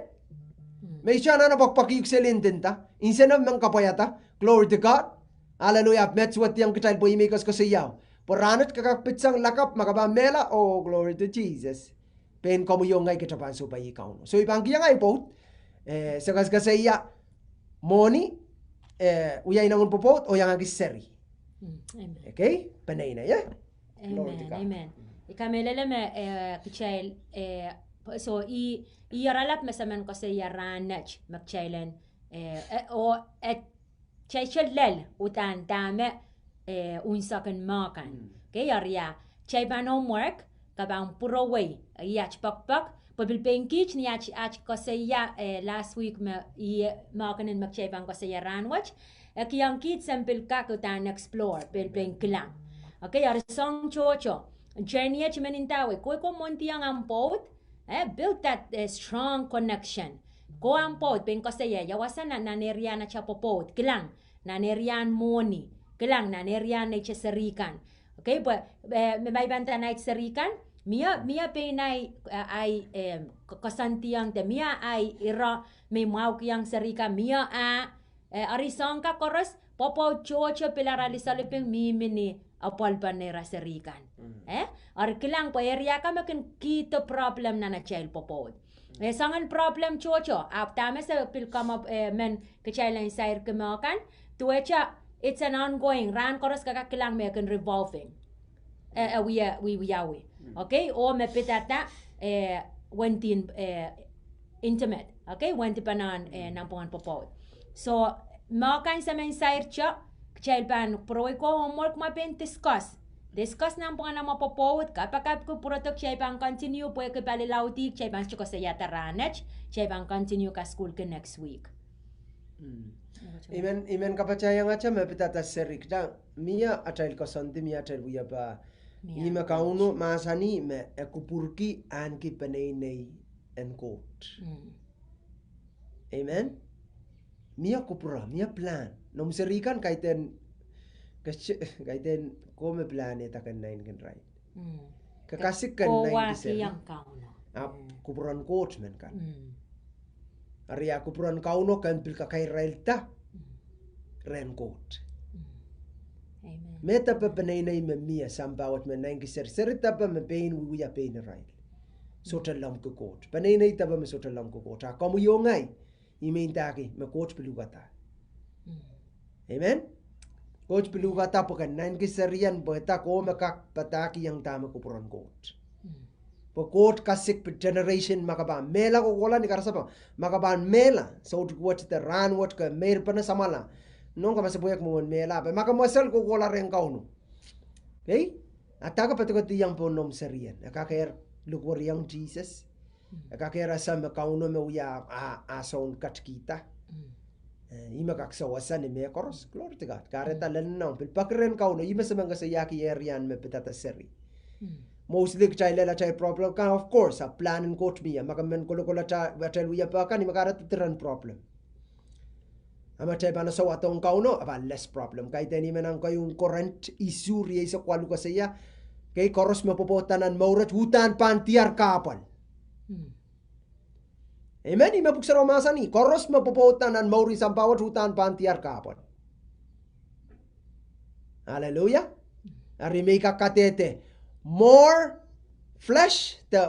May siya na napagpakiyuk sa lindinta. Insan na mga kapayata. Glory to God. Hallelujah. Metswat yung kachayin po imikas ko sa iyaw. Poranot kakapitsang lakap makabamela. Oh, glory to Jesus. Pen como yung ngay kitapan so bayi kauno. So ibang kiyang ay pot. Sakas kasaya money. Uyay nangun popot o yang agis seri. Okay? Panay na ya. Amen. Amen. Ikamelele me kichail so iyaralap masaman ko sa yaranach magchailen o chaichel utan dame unsakan makan. Okay, yarya. Chay ban homework kabang puro way yach pak pabilpengkich ni yach ko sa last week ma makan magchay bang ko sa yaranwach yang kit sempil kakutan explore pen klang. Okay, ar song chocho. Journey menintawe ko montiang ampot. Build that strong connection. Ko ampot pen kasaya yawasan na nanerian na chapopot klang nanerian moni klang nanerian na cheserikan. Okay, but may banta na serikan Mia penai ai kasantiang te mia ai ira me mau kiang serika mia arisangka koros popo chocho pilarali saliping mimini apal panera serikan. Ar kilang pa area ka makin kito problem na child popo. Sangan problem chocho aptame sa pilkama men kachailan sair kemakan tuecha it's an ongoing ran koros kaka kilang me kan revolving. We okay, o me pitata wentin intimate, okay, wenti panan nampungan popot. So makan sa mensahe cha child pan proy ko homework ma pen discuss nampungan nama popot kapag ko protok child pan continue po ke palilauti child pan ko sa yata ranach child pan continue ka school ke next week. Imen kapacaya nga cha me pitata serik da mia achail ko sandi mia achail buya pa Ima Kauno masani me ekupurki anki penei en court. Amen. Mia kupura, mia plan. Nom serikan kaiten kome plan eta kan nain kan right. Kakasik kan nain di seri. Kupuran court men kan. Aria kupuran Kauno kan pil kakai railta ren court. Meta pa penai me mia sambawat me nain kiser serita pa me pain wiya pain right. Sota lam ko court. Penai taba me sota lam ko court. Kamu yongai imintaki me court pelugata. Amen. Coach pelugata pa kan nain kiserian beta ko me kak pataki yang tama ko puran court. Po court kasik pe generation makaba mela ko kola ni karasa pa makaban mela so what the ran what ka mer pa na samala. Nung ka masabuyak mo mela pa makamasal ko kola ren Kauno. Okay? Ataka patikoti yang po nom serian. Akakair lukwar yang Jesus. Akakair asa me Kauno me uya ason katkita. Ima kaksawasan ni me koros. Glory to God. Kareta lenang pilpakren Kauno. Ima sa mga sayaki erian me pitata seri. Mostly kachayla chay problem ka of course a plan and coach miya makamen kolo cha watel uya pa kan imakarat tiran problem. Ama chay pana sa watong Kauno aba less problem kay tani menang kayong current issue riya sa kwalu ka saya kay koros mapopotanan maurat hutan pantiar kapal. Amen ima buksa romasa ni koros mapopotanan mauri sampawat hutan pantiar kapal. Hallelujah. Ari may kakatete more flesh the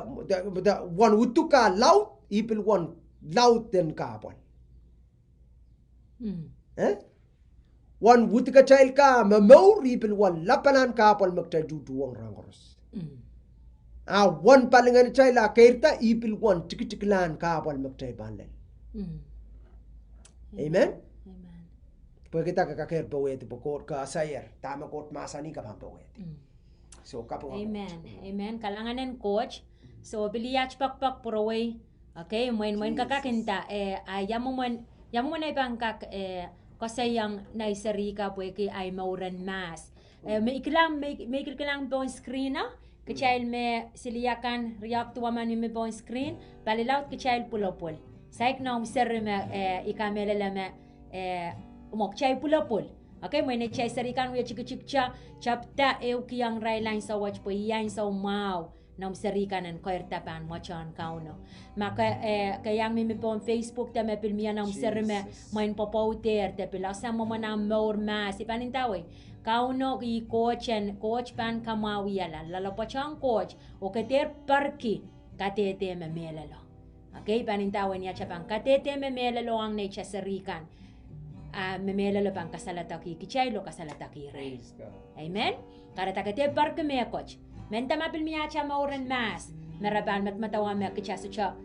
one utuka loud ipil one loud than kapal. One wutika child ka mamaw ripil one lapanan kapal magtajuduang rangoros. One palingan child kairta ipil one tikitikilan kapal magtaybanlen. Amen. Pag kita kakakir paweti pokot ka sayer tama kot masani ka paweti. So kapo. Amen. Kalanganan coach. So biliyach pakpak puroway. Okay, moin kakakinta yamu na ibang kak kasi yang naisarika pweki ay mauran mas. May ikilang bon screen na kachail me siliyakan react waman me bon screen palilaut kachail pulopul. Saik na umser me ikamelala me umok chay pulopul. Okay, may na chay sarikan uya chikcha chapta kiyang railain sa watch po iyan sa umaw. Nam serikan en koertapan machan Kauno. Maka kayang mi po Facebook ta me pilmia nam serme main popouter te pilasa mo manam more mas ipanintawi. Kauno i coach pan kamawiala lalapachang coach o keter parki katete me melalo. Okay, panintawi niya chapang katete me melalo ang ne serikan. Me melalo pang kasalataki kichaylo kasalataki ray. Amen. Karata kete parki me coach. Menta mapil miya cha mauran mas. Meraban matmatawa me kichasu cha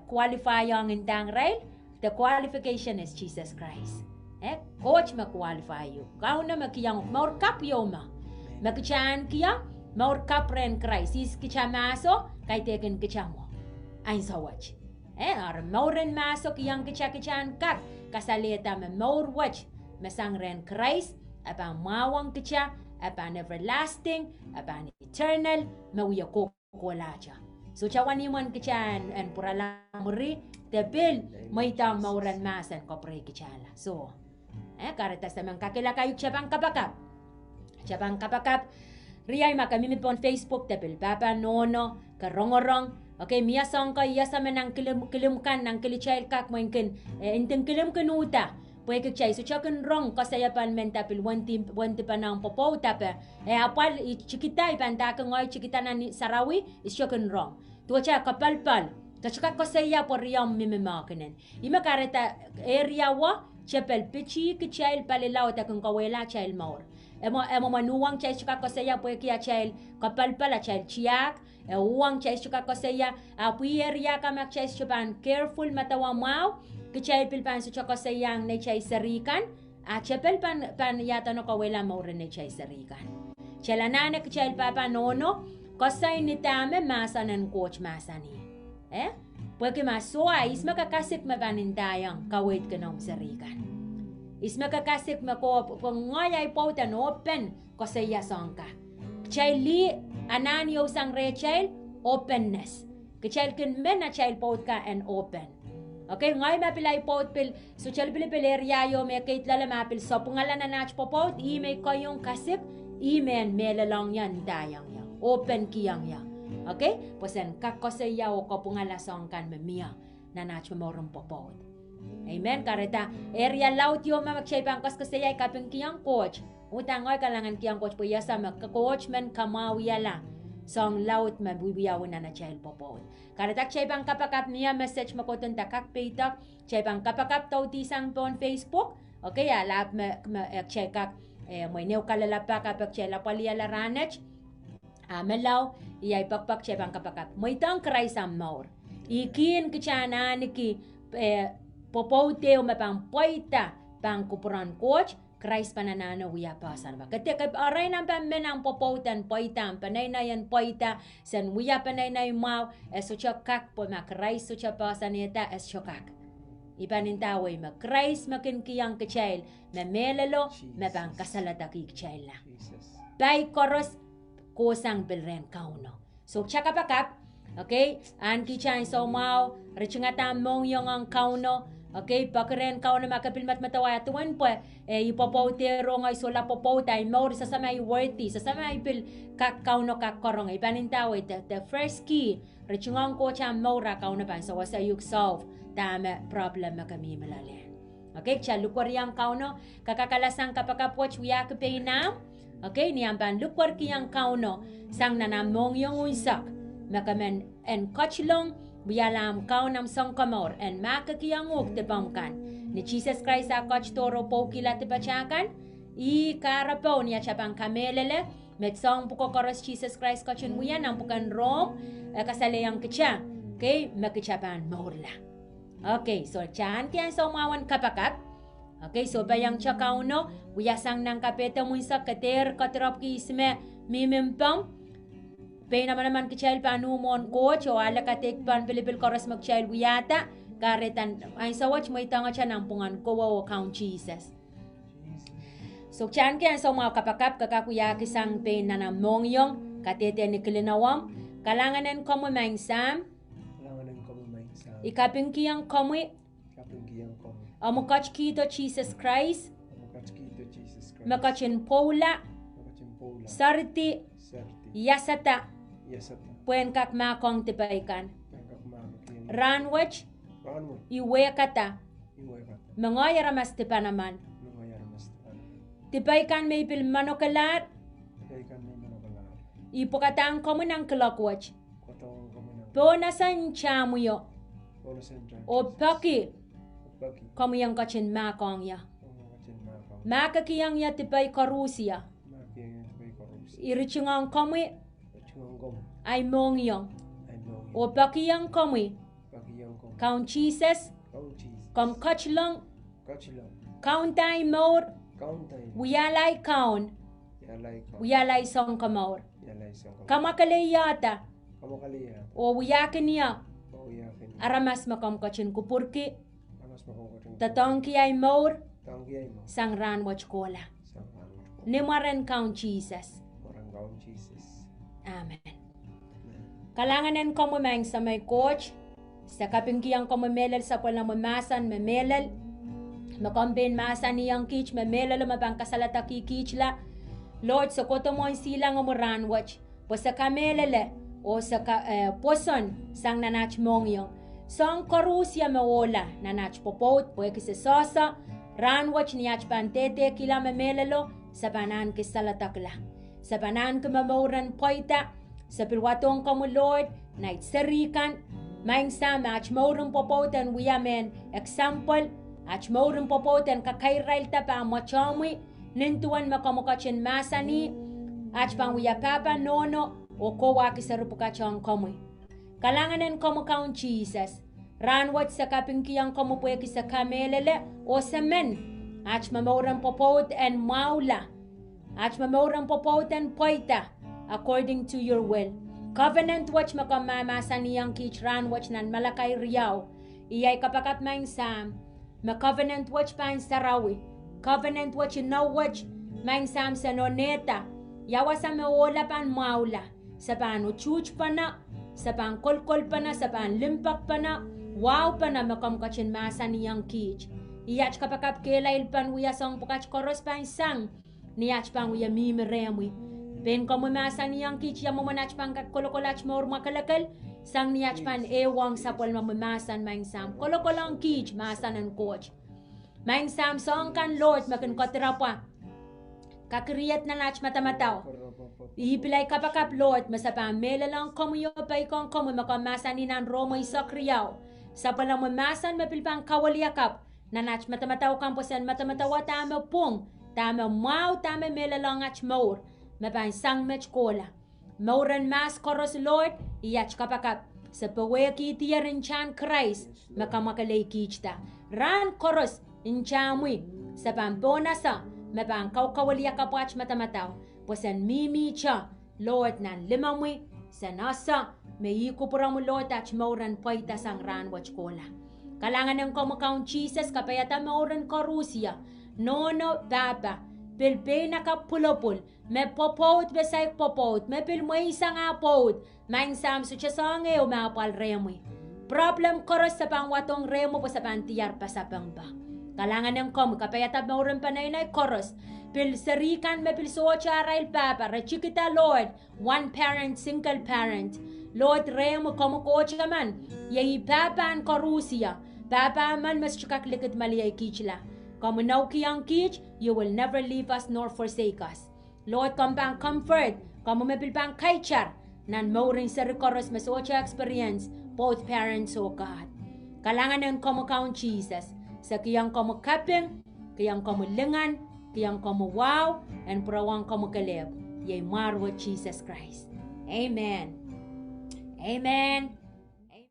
qualify yung indang rail. The qualification is Jesus Christ. Coach ma qualify you. Kauno makiyang maur kap yoma. Makichan kiya maur kap ren Christ. Is kicha maso kay teken kicha mo. Ain sa watch. Ar mauran maso kiyang kichan kap kasaleta me maur watch. mesang ren Christ, apan mawang kicha, apan everlasting, apan eternal, mawiya kokolaja. So chawani man kicha en puralamuri, tebil maitang mauran masan kopre kichala. So, kareta sa mga kakila kayo chabang kapakap. Chabang kapakap, riyay makamimi pon Facebook, tebil papa nono, karongorong, okay, miya sangka iya sa menang kilimkan nang kilichail kak mo inkin inteng kilim kenuta pwede kichay so chakin rong kasaya pan mentapil wanti pa nang popo tape apal chikita ipanta ka ngoy chikita na ni sarawi is chakin rong tuwa cha kapalpal kachaka kasaya por riyam mimimakinen ima kareta area wa chapel pichi kichail palilaw ta kung kawela chail maur emo manuwang chay chika kasaya pwede kia chail kapalpal chail chiak uang chay suka ko saya puyer ya kamak chay chupan careful matawa mau ke chay pilpan su chako sayang ne chay sarikan chapel pan yata no kawela mo ren ne chay sarikan chalanane ke chay papa nono kosay ni tame masanan coach masani porque masua is makakasik mabanindayang kawit kanong sarikan is makakasik mako pangayay pautan open kosaya sangka chay li ananyo sang rechel openness kechel kin men na child pot ka and open okay ngay mapilay pot pil so chel pilipilerya yo me kait lala mapil so pungalan na nach popot i me kayong kasip i men melalang yan dayang ya open kiyang ya okay posen kakosaya o kopungala song kan memia na nach morom popot amen kareta area laut yo mamakchay pangkas kasaya kaping kiyang coach utangoy kalangan kiyang coach po yasa coach men kamawiyala song laut mabubiyawan na child popot. Karatak chay bang kapakap niya message makoton takak paytak chay bang kapakap tau tisang pon Facebook okay alap chay kak moy new kalalapa kapak chay lapalia laranech melaw iyay pakpak chay bang kapakap moy tang kray sam maur ikin kichana niki popote o mapang pweida pang kupuran coach Christ pananano wiya pasan ba kete kay aray nang pamenang popotan poitam panay na yan poita san wiya panay na mau eso chokak po ma Christ so pasan eta es chokak ipanintaway ma Christ makin kiyang kechail na melalo na bang kasalata ki kechail la bay koros kusang bilren kauno so chaka pakap okay an kichay so mau richingata mong yung ang kauno okay, pakeren kau na makapilmat matawaya tuwan po, ipopote rongay so la popote, ay mo sa samay worthy, sa samay pil Kauno kakorong, ipanintaway, the first key, richungang ko siya mora kau na pan, so wasa yuk solve, tama problem kami malali. Okay, siya lukwar yang Kauno, kakakalasang kapakapoch wiyak pinam, okay, niyang pan lukwar kiyang Kauno, sang nanamong yung unsak, makamen en kachlong, biyalam kau nam song kamor en makakiyang te pangkan ni Jesus Christ a coach toro po kila te pachakan i karapo niya chapang kamelele met song puko koros Jesus Christ coach muyan ang pukan rom kasalayang kicha okay makichapan morla okay so chan kiyan so mawan kapakap okay so bayang chakauno uyasang nang kapeta muisa kater katrap ki isme mimimpam Pay naman kichel panumon coach o ala katik pan Pilipil koras magchel wiyata karetan ay sawach mo itanga siya ng pungan ko o count Jesus. So chan kaya so mga kapakap kakakuya kisang pay na namong yung katete ni kilinawam kalanganan komo mainsam ikaping kiyang komo amukach kito Jesus Christ makachin pola sarti yasata puen kak makong tipaikan ranwach iwekata mangoyara mas tipanaman tipaikan may pil manokalat ipokatang komo ng clockwatch po nasan chamuyo o paki komo yung kachin makong ya makakiyang ya tipay karusiya irichungang komo ay mongyong o pakiyang komi count Jesus kom kachlong count ay more wiyalay count wiyalay song kamor kamakaliyata o wiyakin niya aramas makam kachin kupurki tatong ki ay more sang ran wach kola. Nimaren count Jesus. Jesus. Amen. Kalanganan ko mo mang sa may coach, sa kapingkiyang ko mamelal sa pala mamasan, mamelal, makombin masan niyang kich, mamelal, mabang kasalata kikich la. Lord, sa koto mo ang silang umuran watch, po sa kamelale, o sa poson, sang nanach mong yung, sang korusya mawala, nanach popot, pwehki sa sosa, ran watch niyach pantete kila mamelalo, sa banan kisalatak la. Sa banan kumamauran pweida, sa pilwatong kamu Lord, na itsarikan, maing sa ach maurang popotan wiyamen, example, ach maurang popotan kakayrail ta pa machamoy, nintuan makamukachin masani, ach pang wiyapapa nono, o kowa kisarupukachang kamoy. Kalanganan kamu kaun Jesus, ranwat sa kapingkiyang kamu pwehki sa kamelele, o sa men, ach mamaurang popot and maula, ach mamaurang popot and pweida, according to your will. Covenant watch makamamasa niyang kichran watch nan Malachi riyaw. Iyay kapakat maing sam. Ma-covenant watch pa ang sarawi. Covenant watch no watch maing sam sa noneta. Yawa sa mawala pa ang maula. Sa paan uchuch pa na. Sa paan kolkol pa na. Sa paan limpak pa na. Wow pa na makamkachin masa niyang kich. Iyach kapakap kelail pan wiyasong pukach koros pa ang sang. Niyach pang wiyamimiremwi. Ben kamu masa niyang kich ya mamanach pang kolokolach maur makalakal sang niyach pan ewang sapol mamamasan maing sam kolokolang kich masan and coach maing sam song kan Lord makin kotrapa kakriyat na nach matamataw ihipilay kapakap Lord masapang melalang kamu yo pay kong kamu makamasa ni nan Romo isakriyaw sapol mamamasan mapilpang kawaliyakap na nach matamataw kamposan matamatawa tama pong tama mau tama melalang ach maur mapan sang mech kola. Mauran mas koros Lord, iyach kapakap. Sa pwehki tiyarin chan Christ, makamakalay kichta. Ran koros, inchamwi. Sa pampona sa, mapan kawkawaliya kapwach matamataw. Posan mimi cha, Lord nan limamwi. Sa nasa, may ikupura mo Lord ach mauran pweida sang ran wach kola. Kalangan ng kumakaun Jesus, kapayata mauran korusya. Nono baba. Pilpay nakapulapul, may popot besay popot, may pilmoy isang apot, maing sam so siya sange o mapal remoy. Problem koros sa pangwatong remo po sa pantiyar pa sa pangba. Kalangan ng kom, kapayatab mauran panay koros, pil sarikan may pilsocha rail papa, rechikita Lord, one parent, single parent. Lord remo kumukocha man, yahi papa ang korusya, papa man mas chukak likit maliyay kichla. Come now kiyang kich, you will never leave us nor forsake us. Lord, come bang comfort, come mapilpang kaichar, nan mauring sa recoros masocha experience, both parents, O God. Kalangan ng kumakaun Jesus, sa kiyang kumukaping, kiyang kumulingan, kiyang kumuwaw, and prawang kumukalib. Yay marwa Jesus Christ. Amen. Amen.